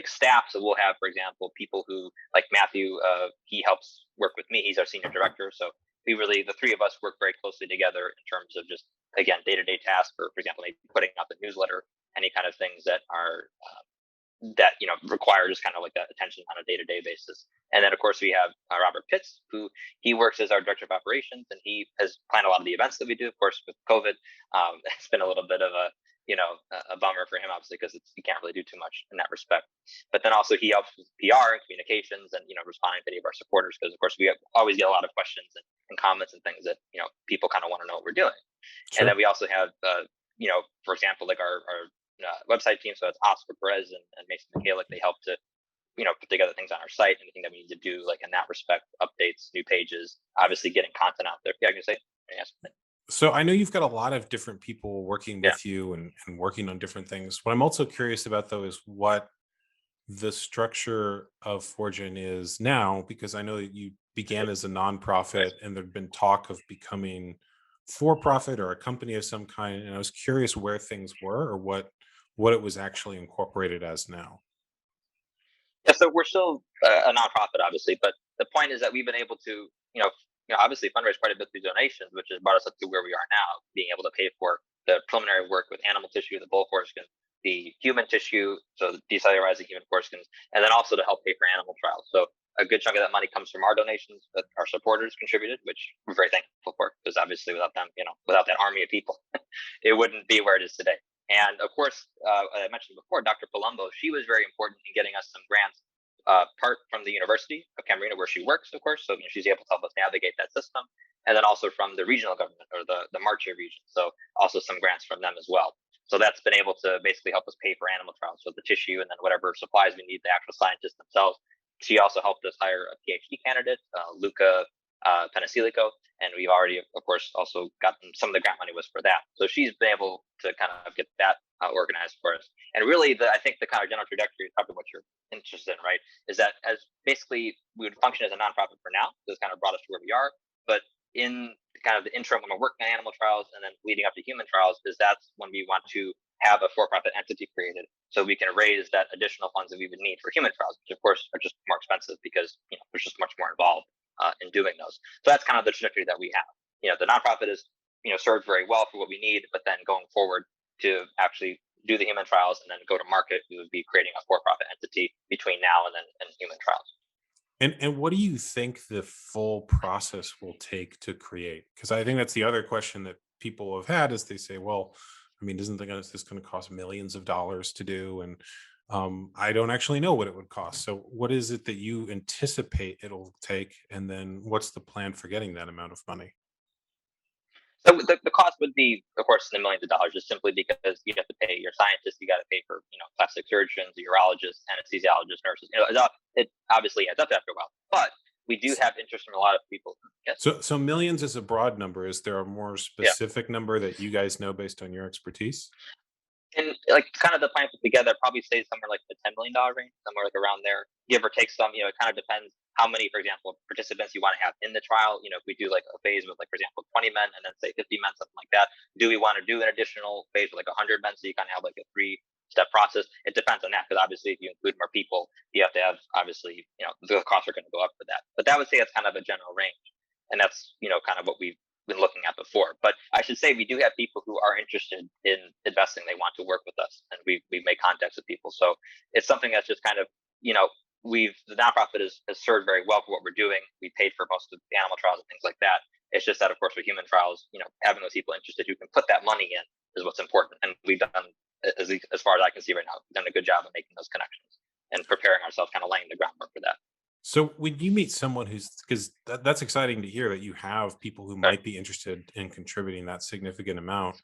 staff. So we'll have, for example, people who, like Matthew, he helps work with me. He's our senior director. So we really, the three of us, work very closely together in terms of just, again, day-to-day tasks, for example, maybe putting out the newsletter, any kind of things that are require just kind of like that attention on a day-to-day basis. And then, of course, we have Robert Pitts, who he works as our director of operations, and he has planned a lot of the events that we do. Of course, with COVID, it's been a little bit of a bummer for him, obviously, because you can't really do too much in that respect. But then also he helps with PR and communications, and responding to any of our supporters, because of course we always get a lot of questions and comments and things that people kind of want to know what we're doing. Sure. And then we also have for example, like our website team. So it's Oscar Perez and Mason Michalik. They help to put together things on our site, anything that we need to do, like in that respect, updates, new pages, obviously getting content out there. Yeah, I can say. So I know you've got a lot of different people working with you and working on different things. What I'm also curious about, though, is what the structure of Foregen is now, because I know that you began as a nonprofit and there'd been talk of becoming for-profit or a company of some kind. And I was curious where things were, or what it was actually incorporated as now. Yeah, so we're still a nonprofit, obviously, but the point is that we've been able to, obviously fundraise quite a bit through donations, which has brought us up to where we are now, being able to pay for the preliminary work with animal tissue, the bull foreskin, the human tissue, so decellularizing human foreskins, and then also to help pay for animal trials. So a good chunk of that money comes from our donations that our supporters contributed, which we're very thankful for, because obviously without them, without that army of people, it wouldn't be where it is today. And of course, I mentioned before, Dr. Palumbo, she was very important in getting us some grants part from the University of Camarina where she works, of course. So she's able to help us navigate that system, and then also from the regional government or the Marche region. So also some grants from them as well. So that's been able to basically help us pay for animal trials, so the tissue and then whatever supplies we need, the actual scientists themselves. She also helped us hire a PhD candidate, Luca Penicillico, and we've already, of course, also gotten some of the grant money was for that. So she's been able to kind of get that organized for us. And really, I think the kind of general trajectory is probably what you're interested in, right? Is that as basically we would function as a nonprofit for now. This kind of brought us to where we are. But in kind of the interim, when we're working on animal trials and then leading up to human trials, is that's when we want to have a for-profit entity created so we can raise that additional funds that we would need for human trials, which of course are just more expensive because there's just much more involved in doing those. So that's kind of the trajectory that we have. The nonprofit is served very well for what we need, but then going forward to actually do the human trials and then go to market, we would be creating a for-profit entity between now and then and human trials. And what do you think the full process will take to create? Because I think that's the other question that people have had is they say, well, I mean, isn't this going to cost millions of dollars to do? And I don't actually know what it would cost. So what is it that you anticipate it'll take? And then what's the plan for getting that amount of money? So the cost would be, of course, in the millions of dollars, just simply because you have to pay your scientists, you got to pay for plastic surgeons, urologists, anesthesiologists, nurses. It obviously adds up after a while. But we do have interest from a lot of people. Yes. So millions is a broad number. Is there a more specific number that you guys know based on your expertise? And kind of the plan put together probably stays somewhere like the $10 million range, somewhere like around there, give or take some. It kind of depends how many, for example, participants you want to have in the trial. If we do like a phase with for example, 20 men and then say 50 men, something like that. Do we want to do an additional phase with 100 men? So you kind of have a 3-step process. It depends on that, because obviously if you include more people, you have to have, obviously, the costs are going to go up for that. But that would say that's kind of a general range. And that's, kind of what we've been looking at before. But I should say we do have people who are interested in investing. They want to work with us, and we've made contacts with people. So it's something that's just kind of, the nonprofit has served very well for what we're doing. We paid for most of the animal trials and things like that. It's just that, of course, with human trials, having those people interested who can put that money in is what's important. And we've done, as far as I can see right now, we've done a good job of making those connections and preparing ourselves, kind of laying the groundwork for that. So when you meet someone because that's exciting to hear that you have people who might be interested in contributing that significant amount.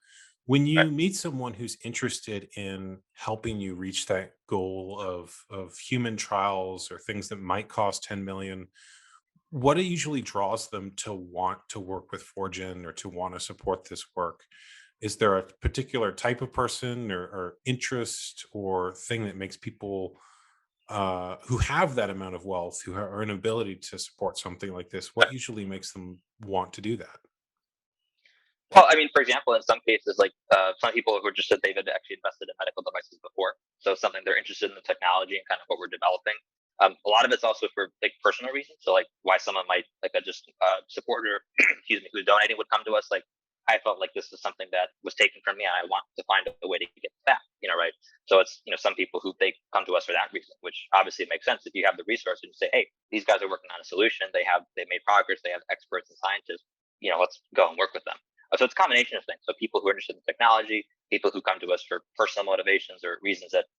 When you meet someone who's interested in helping you reach that goal of human trials or things that might cost 10 million, what it usually draws them to want to work with Foregen or to want to support this work? Is there a particular type of person or interest or thing that makes people who have that amount of wealth, who are an ability to support something like this, what usually makes them want to do that? Well, I mean, for example, in some cases, some people who are just said they've actually invested in medical devices before, so something they're interested in the technology and kind of what we're developing. A lot of it's also for personal reasons. So why someone might just supporter, excuse me, who's donating would come to us I felt like this is something that was taken from me, and I want to find a way to get it back, right? So it's, some people who they come to us for that reason, which obviously makes sense if you have the resources and say, hey, these guys are working on a solution. They made progress. They have experts and scientists, let's go and work with them. So it's a combination of things. So people who are interested in technology, people who come to us for personal motivations or reasons that,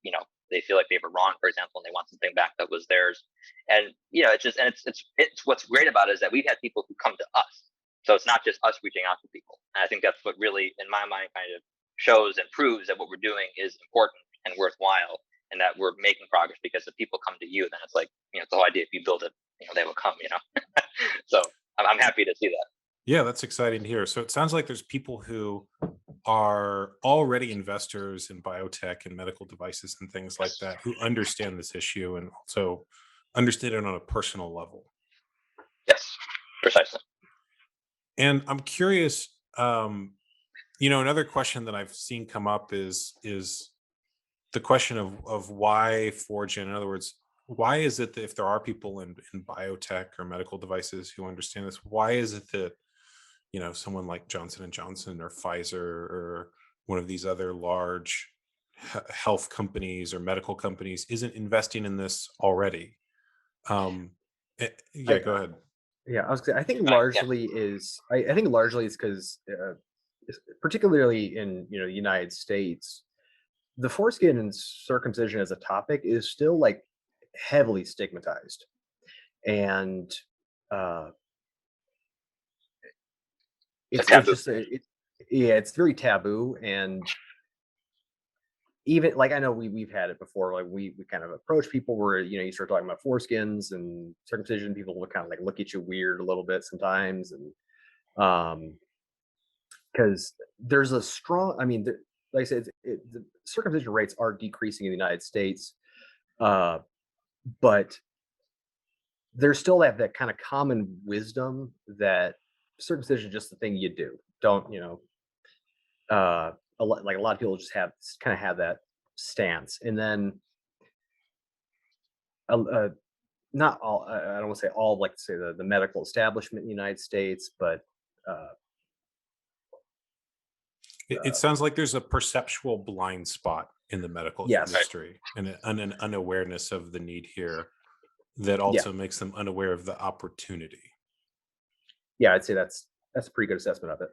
they feel like they were wrong, for example, and they want something back that was theirs. And, it's what's great about it is that we've had people who come to us. So it's not just us reaching out to people. And I think that's what really, in my mind, kind of shows and proves that what we're doing is important and worthwhile, and that we're making progress, because if people come to you, then it's the whole idea, if you build it, they will come, So I'm happy to see that. Yeah, that's exciting to hear. So it sounds like there's people who are already investors in biotech and medical devices and things like that, who understand this issue and also understand it on a personal level. Yes, precisely. And I'm curious, another question that I've seen come up is the question of why Foregen. In other words, why is it that if there are people in biotech or medical devices who understand this, why is it that someone like Johnson & Johnson or Pfizer or one of these other large health companies or medical companies isn't investing in this already? Go ahead. Yeah, I think largely is because particularly in the United States, the foreskin and circumcision as a topic is still heavily stigmatized, and it's just it's very taboo. And even like, I know we've had it before, like we kind of approach people where, you start talking about foreskins and circumcision, people will kind of like look at you weird a little bit sometimes. And because there's a strong, I mean, like I said, the circumcision rates are decreasing in the United States, but there's still that kind of common wisdom that circumcision is just the thing you do. Don't, like a lot of people just have that stance. And then not all, I don't want to say all, like say the medical establishment in the United States, but it sounds like there's a perceptual blind spot in the medical yes, industry, and an unawareness of the need here that also yeah, makes them unaware of the opportunity. yeah, I'd say that's a pretty good assessment of it.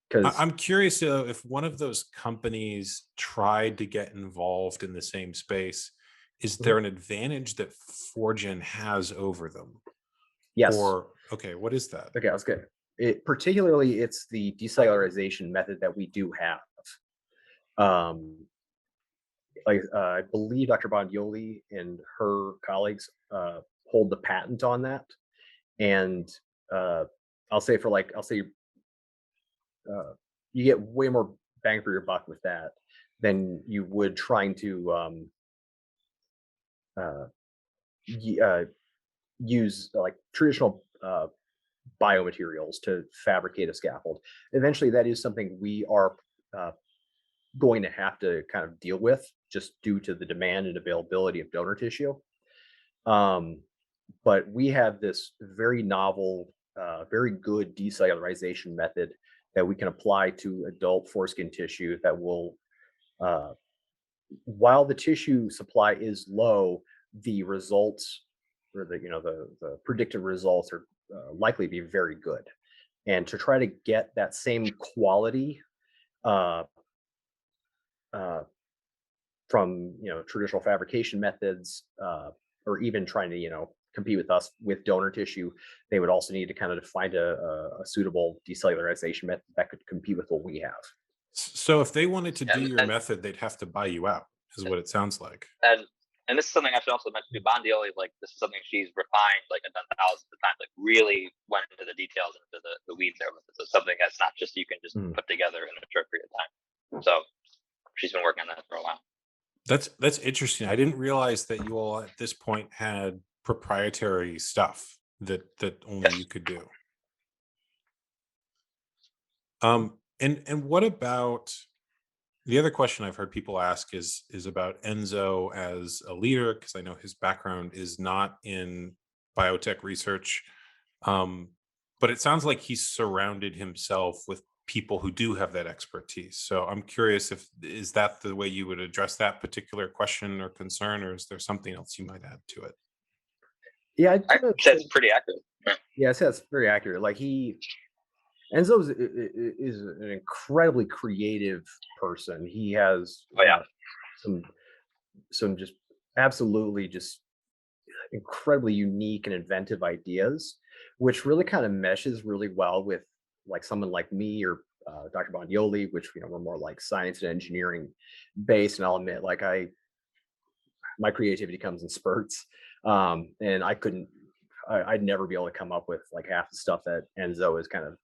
Because I'm curious if one of those companies tried to get involved in the same space, is there an advantage that Foregen has over them? yes, Or, okay, what is that? okay, that's good. Particularly, it's the decellularization method that we do have. Like I believe Dr. Bondioli and her colleagues hold the patent on that. And I'll say you get way more bang for your buck with that than you would trying to use like traditional biomaterials to fabricate a scaffold. Eventually, that is something we are going to have to kind of deal with, just due to the demand and availability of donor tissue. But we have this very novel, very good decellularization method that we can apply to adult foreskin tissue that will, while the tissue supply is low, the results, or the predicted results are likely to be very good. And to try to get that same quality uh, from traditional fabrication methods, or even trying to compete with us with donor tissue, they would also need to kind of find a suitable decellularization method that could compete with what we have. So if they wanted to do your And, method, they'd have to buy you out, is what it sounds like. and this is something I should also mention to Bondioli. Like, this is something she's refined, like, and done thousands of times. Like, really went into the details, into the weeds there with it. So something that's not just you can just put together in a short period of time. So she's been working on that for a while. That's interesting. I didn't realize that you all at this point had proprietary stuff that only you could do. And what about the other question I've heard people ask is about Enzo as a leader, because I know his background is not in biotech research. But it sounds like he's surrounded himself with people who do have that expertise. So I'm curious, is that the way you would address that particular question or concern, or is there something else you might add to it? Yeah, I'd say it's pretty accurate. Yeah, I'd say that's very accurate. Like Enzo is an incredibly creative person. He has some just absolutely just incredibly unique and inventive ideas, which really kind of meshes really well with like someone like me, or Dr. Bondioli, which we're more like science and engineering based. And I'll admit, like my creativity comes in spurts, and I'd never be able to come up with like half the stuff that Enzo is kind of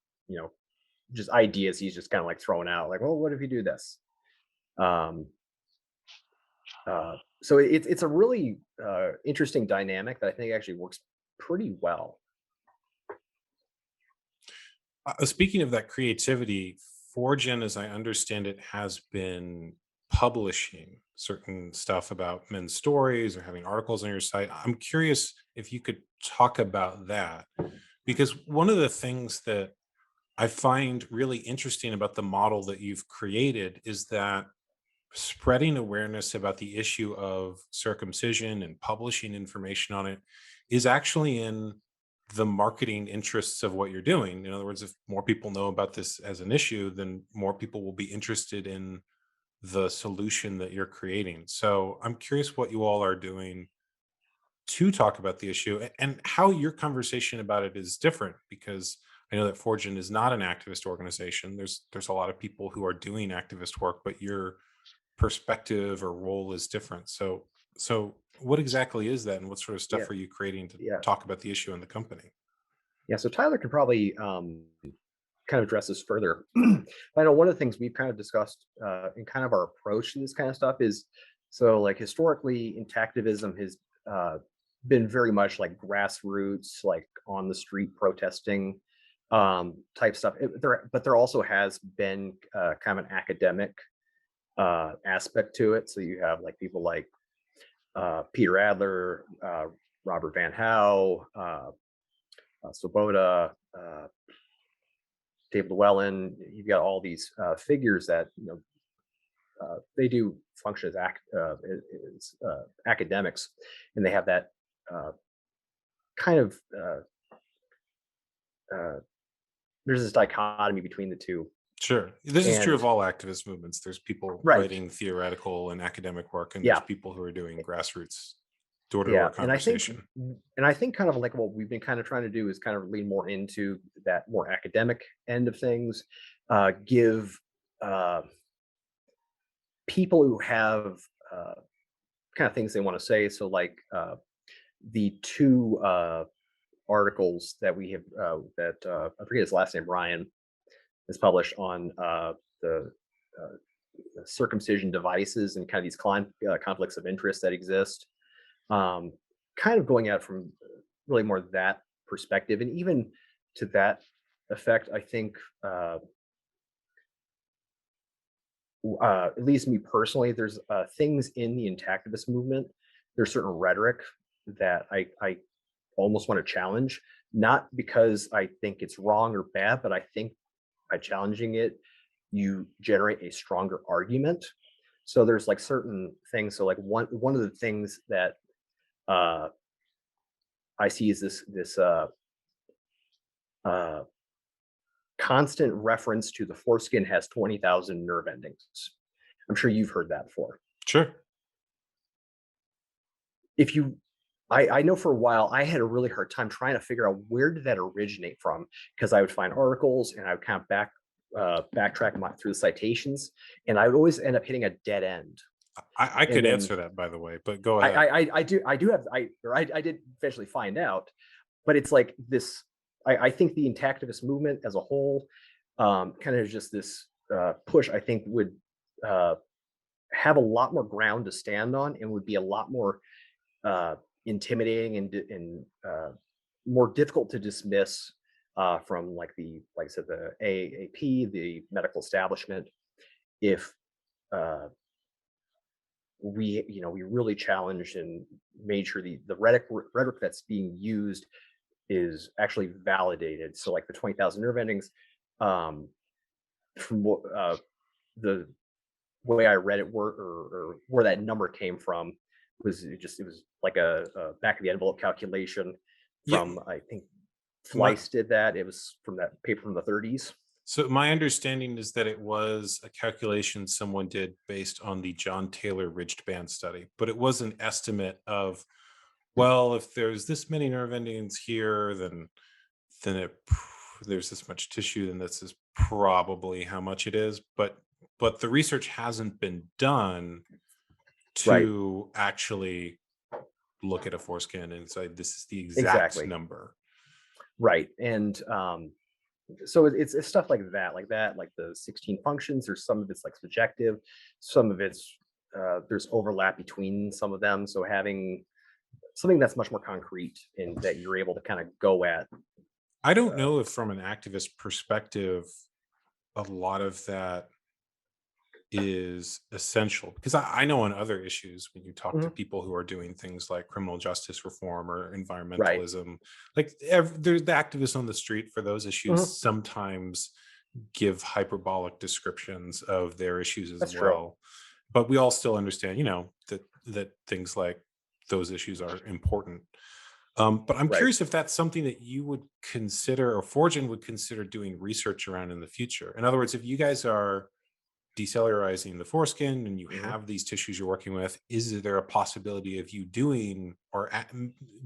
just ideas he's just kind of like throwing out, like, well, what if you do this? So it's a really interesting dynamic that I think actually works pretty well. Speaking of that creativity, Foregen, as I understand it, has been publishing certain stuff about men's stories or having articles on your site. I'm curious if you could talk about that, because one of the things that I find really interesting about the model that you've created is that spreading awareness about the issue of circumcision and publishing information on it is actually in the marketing interests of what you're doing. In other words, if more people know about this as an issue, then more people will be interested in the solution that you're creating. So I'm curious what you all are doing to talk about the issue and how your conversation about it is different, because I know that Foregen is not an activist organization. There's a lot of people who are doing activist work, but your perspective or role is different. So what exactly is that, and what sort of Yeah, stuff are you creating to yeah, talk about the issue in the company? yeah. So Tyler can probably kind of address this further. I know one of the things we've kind of discussed in kind of our approach to this kind of stuff is, so like historically, intactivism has been very much like grassroots, like on the street protesting type stuff. But there also has been kind of an academic aspect to it. So you have like people like Peter Adler, Robert Van Howe, Swoboda, David Llewellyn. You've got all these figures that they do function as academics, and they have that kind of there's this dichotomy between the two. Sure. This is true And of all activist movements. There's people right, writing theoretical and academic work, and there's yeah, people who are doing grassroots door-to-door yeah, conversation. and I think kind of like what we've been kind of trying to do is kind of lean more into that more academic end of things, give people who have kind of things they want to say. So like the two articles that we have that I forget his last name, Ryan, has published on the circumcision devices and kind of these conflicts of interest that exist. Kind of going out from really more that perspective, and even to that effect, I think at least me personally, there's things in the intactivist movement. There's certain rhetoric that I almost want to challenge, not because I think it's wrong or bad, but I think by challenging it, you generate a stronger argument. So there's like certain things. So like one of the things that uh, I see is this uh, constant reference to the foreskin has 20,000 nerve endings. I'm sure you've heard that before. Sure. If you I know for a while I had a really hard time trying to figure out where did that originate from, because I would find articles and I would kind of backtrack through the citations, and I would always end up hitting a dead end. I And could then answer that, by the way, but go ahead. I do have I did eventually find out, but it's like this. I think the intactivist movement as a whole kind of just this push. I think would have a lot more ground to stand on, and would be a lot more intimidating and more difficult to dismiss from like I said, the AAP, the medical establishment, if we really challenged and made sure the rhetoric that's being used is actually validated. So like the 20,000 nerve endings, from the way I read it, or where that number came from, it was like a back of the envelope calculation Yeah, from, I think my, Fleiss did that. It was from that paper from the 30s. so my understanding is that it was a calculation someone did based on the John Taylor Ridged Band study, but it was an estimate of, well, if there's this many nerve endings here, then there's this much tissue, then this is probably how much it is. But the research hasn't been done Right. to actually look at a foreskin and say this is the exact Exactly. number. Right. And so it's stuff like that, like the 16 functions. There's some of it's like subjective, some of it's there's overlap between some of them. So having something that's much more concrete and that you're able to kind of go at. I don't know if from an activist perspective, a lot of that is essential, because I know on other issues, when you talk to Mhm. people who are doing things like criminal justice reform or Right. environmentalism, like there's the activists on the street for those issues Mhm. sometimes give hyperbolic descriptions of their issues as That's true. well. But we all still understand, that things like those issues are important. But I'm Right. curious if that's something that you would consider, or Forgen would consider doing research around in the future. In other words, if you guys are decellularizing the foreskin and you have these tissues you're working with, is there a possibility of you doing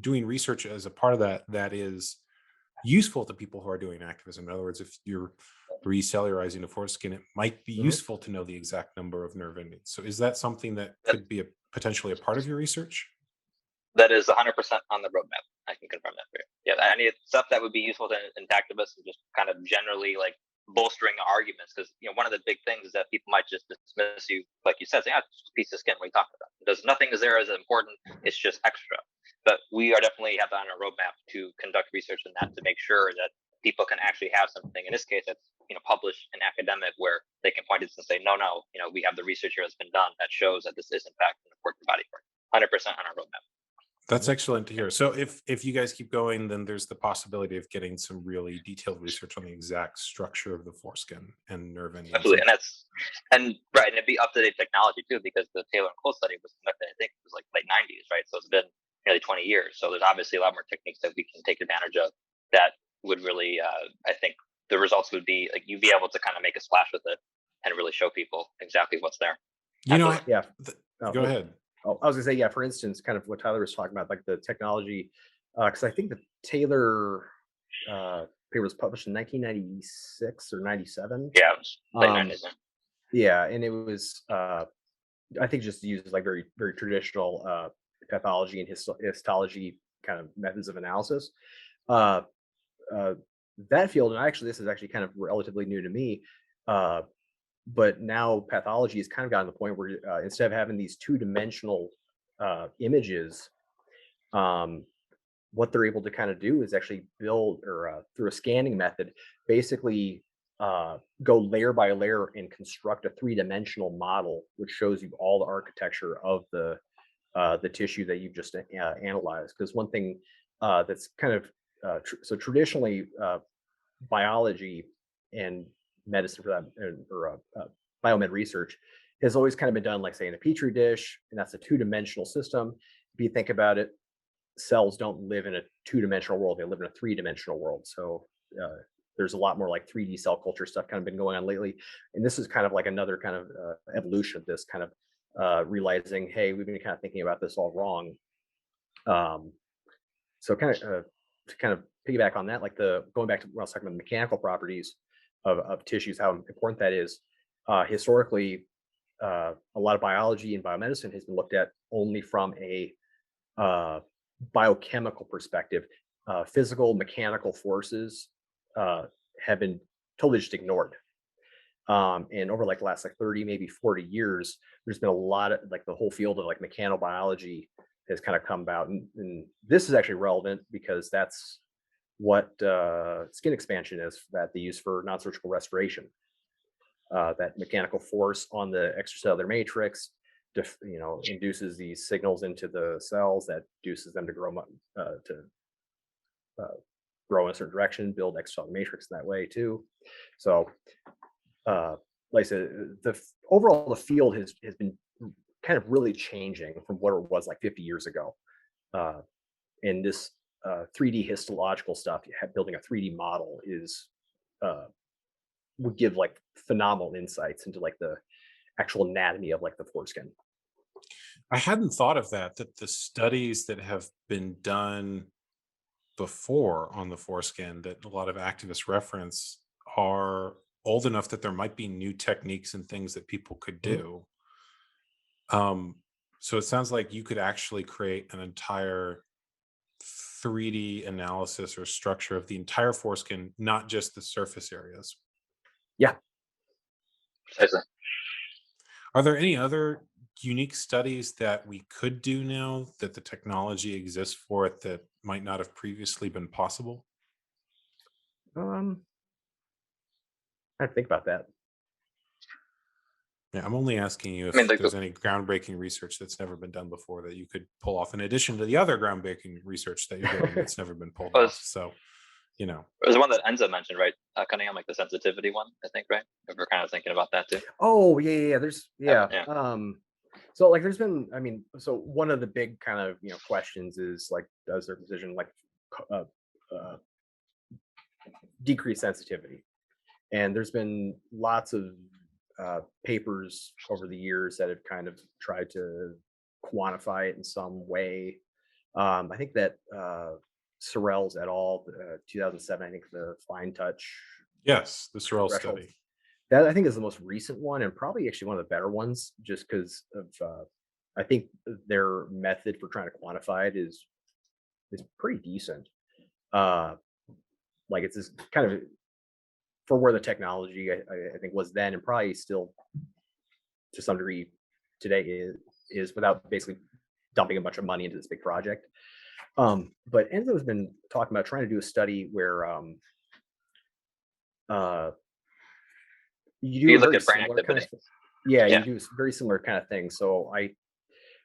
doing research as a part of that is useful to people who are doing activism? In other words, if you're recellularizing the foreskin, it might be useful to know the exact number of nerve endings. So is that something that could be potentially a part of your research? That is 100% on the roadmap. I can confirm that for you. Yeah, any stuff that would be useful to activists and just kind of generally like bolstering arguments, because one of the big things is that people might just dismiss you, like you said, saying, it's just a piece of skin. What are you talking about? There's nothing is there as important. It's just extra. But we are definitely have that on our roadmap to conduct research in that to make sure that people can actually have something. In this case, that's published in academic where they can point it and say, no, we have the research here that's been done that shows that this is in fact an important body part. 100% on our roadmap. That's excellent to hear. So if you guys keep going, then there's the possibility of getting some really detailed research on the exact structure of the foreskin and nerve endings. Absolutely, and it'd be up-to-date technology too, because the Taylor and Cole study was conducted, I think it was like late 90s, right? So it's been nearly 20 years. So there's obviously a lot more techniques that we can take advantage of that would really, I think the results would be like you'd be able to kind of make a splash with it and really show people exactly what's there. Go ahead. Oh, I was gonna say, for instance, kind of what Tyler was talking about, like the technology, because I think the Taylor paper was published in 1996 or 97. Yeah, it was late 90s. Yeah, and it was, I think, just uses like very, very traditional pathology and histology kind of methods of analysis. That field, and this is actually kind of relatively new to me. But now pathology has kind of gotten to the point where instead of having these two-dimensional images, what they're able to kind of do is actually build, or through a scanning method, basically go layer by layer and construct a three-dimensional model, which shows you all the architecture of the tissue that you've just analyzed. Because one thing that's kind of so traditionally biology and medicine for that, or biomed research, has always kind of been done, like, say, in a petri dish, and that's a two-dimensional system. If you think about it, cells don't live in a two-dimensional world; they live in a three-dimensional world. So there's a lot more like 3D cell culture stuff kind of been going on lately, and this is kind of like another kind of evolution of this kind of realizing, hey, we've been kind of thinking about this all wrong. So kind of to kind of piggyback on that, like going back to when I was talking about the mechanical properties of tissues, how important that is. Historically, a lot of biology and biomedicine has been looked at only from a biochemical perspective. Physical, mechanical forces have been totally just ignored. And over like the last 30, maybe 40 years, there's been a lot of like the whole field of like mechanobiology has kind of come about. And this is actually relevant because that's what skin expansion is, that they use for non-surgical restoration. That mechanical force on the extracellular matrix, induces these signals into the cells that induces them to grow grow in a certain direction, build extracellular matrix in that way too. So, like I said, overall the field has been kind of really changing from what it was like 50 years ago. And this 3D histological stuff, building a 3D model would give like phenomenal insights into like the actual anatomy of like the foreskin. I hadn't thought of that the studies that have been done before on the foreskin that a lot of activists reference are old enough that there might be new techniques and things that people could do. So it sounds like you could actually create an entire 3D analysis or structure of the entire foreskin, not just the surface areas. Yeah. Precisely. Are there any other unique studies that we could do now that the technology exists for it that might not have previously been possible? I have to think about that. Yeah, I'm only asking you if there's any groundbreaking research that's never been done before that you could pull off in addition to the other groundbreaking research that you're doing that's never been pulled off. So, it was the one that Enzo mentioned, right? Cunningham, like the sensitivity one, I think, right? If we're kind of thinking about that too. Oh, yeah. So like there's been, so one of the big kind of, questions is like, does circumcision like decrease sensitivity? And there's been lots of papers over the years that have kind of tried to quantify it in some way. I think that Sorrell's et al. 2007, I think the fine touch Yes, the Sorrell threshold. study. That I think is the most recent one, and probably actually one of the better ones, just because of I think their method for trying to quantify it is pretty decent. Like it's this kind of for where the technology I think was then, and probably still to some degree today is without basically dumping a bunch of money into this big project. But Enzo's been talking about trying to do a study where you do You a look very at brain similar kind of activity. yeah, Yeah. you do a very similar kind of thing. So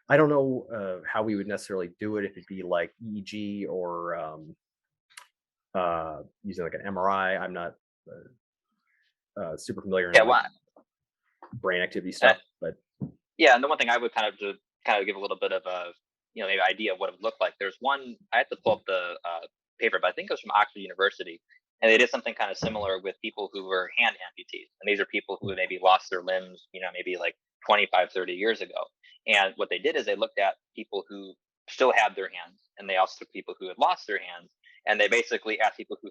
I don't know how we would necessarily do it, if it'd be like EEG or using like an MRI. I'm not super familiar Yeah. in like brain activity Uh, stuff, but Yeah, and the one thing I would kind of to kind of give a little bit of a maybe idea of what it would look like. There's one I had to pull up the paper, but I think it was from Oxford University, and they did something kind of similar with people who were hand amputees, and these are people who had maybe lost their limbs, maybe like 25, 30 years ago. And what they did is they looked at people who still had their hands, and they also took people who had lost their hands, and they basically asked people who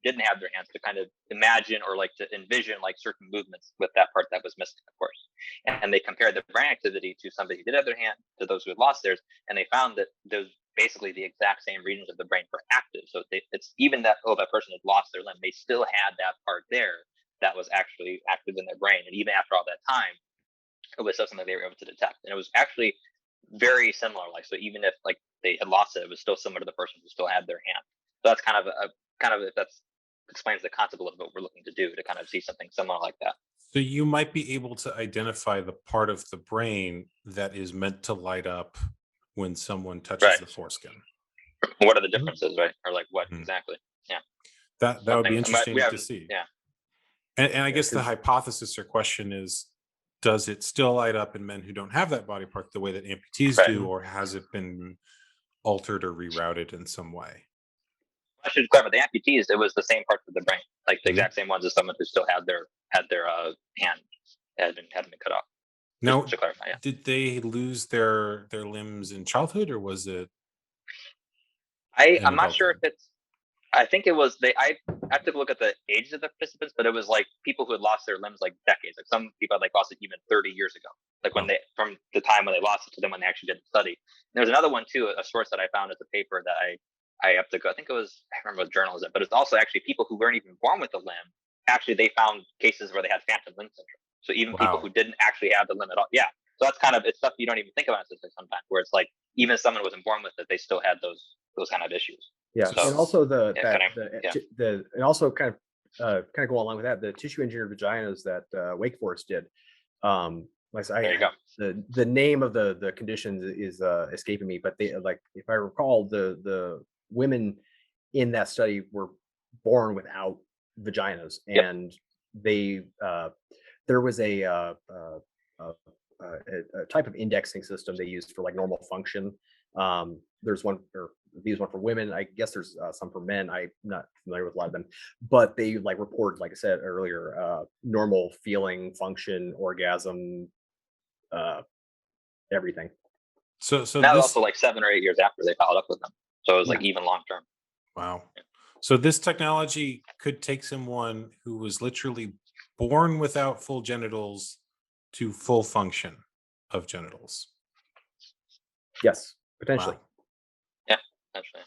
didn't have their hands to kind of imagine or like to envision like certain movements with that part that was missing, of course. And they compared the brain activity to somebody who did have their hand to those who had lost theirs, and they found that those basically the exact same regions of the brain were active. So it's even that that person had lost their limb, they still had that part there that was actually active in their brain, and even after all that time, it was still something they were able to detect, and it was actually very similar. Like, so even if like they had lost it, it was still similar to the person who still had their hand. So that's kind of if that's explains the concept of what we're looking to do to kind of see something similar like that. So you might be able to identify the part of the brain that is meant to light up when someone touches Right. the foreskin. What are the differences, right? Or like what exactly? Yeah. That would be interesting to see. Yeah. And I guess the hypothesis or question is, does it still light up in men who don't have that body part the way that amputees Right. do, or has it been altered or rerouted in some way? I should clarify, the amputees, it was the same parts of the brain, like the exact same ones as someone who still had their hand had been cut off. Now, Just to clarify, yeah. did they lose their limbs in childhood, or was it? I'm not sure if it's. I think it was I have to look at the ages of the participants, but it was like people who had lost their limbs like decades. Like some people had like lost it even 30 years ago, like when from the time when they lost it to then when they actually did the study. And there's another one too, a source that I found as a paper that I have to go. I think it was, I remember what journal is it, but it's also actually people who weren't even born with a limb. Actually, they found cases where they had phantom limb syndrome. So even people who didn't actually have the limb at all. Yeah. So that's it's stuff you don't even think about in statistics sometimes, where it's like even if someone wasn't born with it, they still had those kind of issues. Yeah, So, and also and also kind of go along with that, the tissue engineered vaginas that Wake Forest did. Like there you go. The name of the condition is escaping me, but they, like, if I recall, the women in that study were born without vaginas, and they there was a type of indexing system they used for like normal function. There's one, or these one for women. I guess there's some for men. I'm not familiar with a lot of them, but they like reported, like I said earlier, normal feeling, function, orgasm, everything. So that also like 7 or 8 years after they followed up with them. So it was like even long term. Wow. So this technology could take someone who was literally born without full genitals to full function of genitals. Yes, potentially. Wow. Yeah, potentially.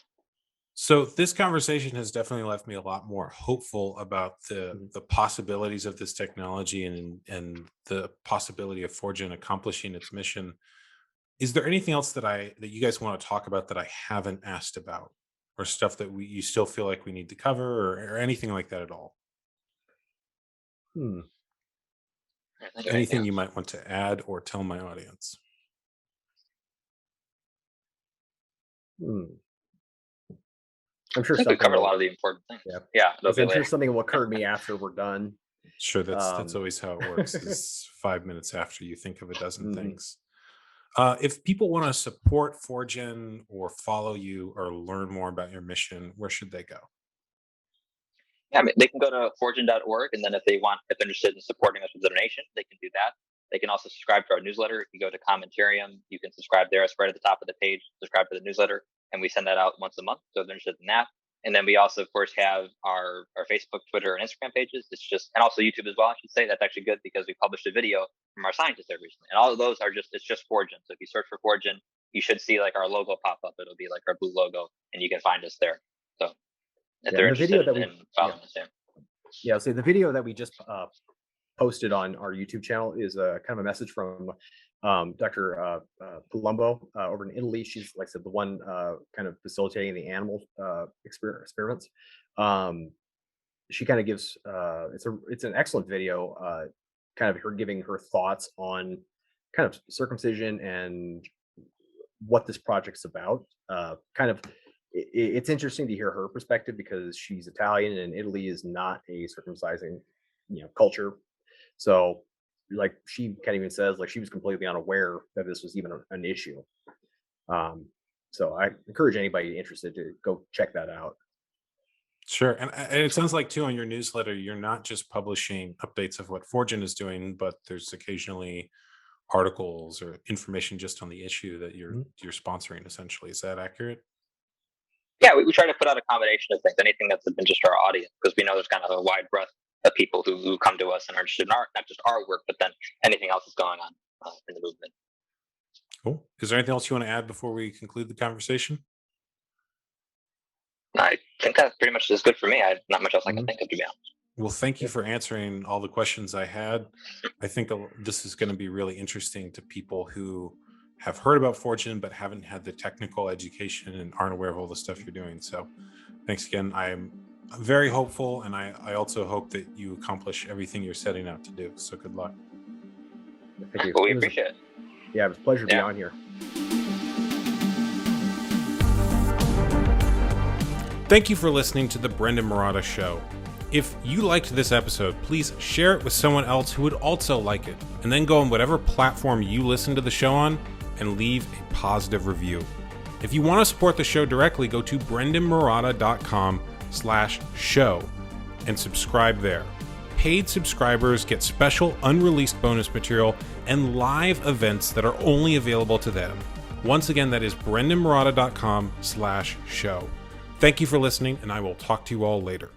So this conversation has definitely left me a lot more hopeful about the possibilities of this technology and the possibility of Foregen accomplishing its mission. Is there anything else that you guys want to talk about that I haven't asked about, or stuff that you still feel like we need to cover, or anything like that at all? Anything you might want to add or tell my audience? I'm sure we covered a lot of the important things. Yeah. I'm sure something will occur to me after we're done. Sure, that's always how it works. Is 5 minutes after you think of a dozen things. If people want to support Foregen or follow you or learn more about your mission, where should they go? Yeah, I mean, they can go to foregen.org, and then if they're interested in supporting us with a donation, they can do that. They can also subscribe to our newsletter. If you go to Commentarium, you can subscribe there. It's right at the top of the page. Subscribe to the newsletter, and we send that out once a month. So if they're interested in that. And then we also, of course, have our Facebook, Twitter, and Instagram pages. And also YouTube as well, I should say. That's actually good because we published a video from our scientists there recently. And all of those it's just Foregen. So if you search for Foregen, you should see like our logo pop up. It'll be like our blue logo, and you can find us there. So if they're interested in following us there. Yeah, so the video that we just posted on our YouTube channel is kind of a message from Dr. Palumbo over in Italy. She's, like I said, the one kind of facilitating the animal experiments. She kind of gives it's an excellent video, kind of her giving her thoughts on kind of circumcision and what this project's about. It's interesting to hear her perspective because she's Italian and Italy is not a circumcising, culture. So, like, she kind of even says, like, she was completely unaware that this was even an issue. So I encourage anybody interested to go check that out. Sure. And it sounds like, too, on your newsletter, you're not just publishing updates of what Foregen is doing, but there's occasionally articles or information just on the issue that you're sponsoring, essentially. Is that accurate? Yeah, we try to put out a combination of things, anything that's of interest to our audience, because we know there's kind of a wide breadth of people who come to us and are interested in not just our work, but then anything else that's going on in the movement. Cool. Is there anything else you want to add before we conclude the conversation? I think that pretty much is good for me. Not much else I can think of, to be honest. Well, thank you for answering all the questions I had. I think this is going to be really interesting to people who have heard about Foregen but haven't had the technical education and aren't aware of all the stuff you're doing. So thanks again. I'm very hopeful, and I also hope that you accomplish everything you're setting out to do. So good luck. Thank you. Well, we appreciate it. Yeah, it was a pleasure to be on here. Thank you for listening to the Brendon Marotta Show. If you liked this episode, please share it with someone else who would also like it, and then go on whatever platform you listen to the show on and leave a positive review. If you want to support the show directly, go to brendonmarotta.com/show and subscribe there. Paid subscribers get special unreleased bonus material and live events that are only available to them. Once again, that is brendonmarotta.com/show. Thank you for listening, and I will talk to you all later.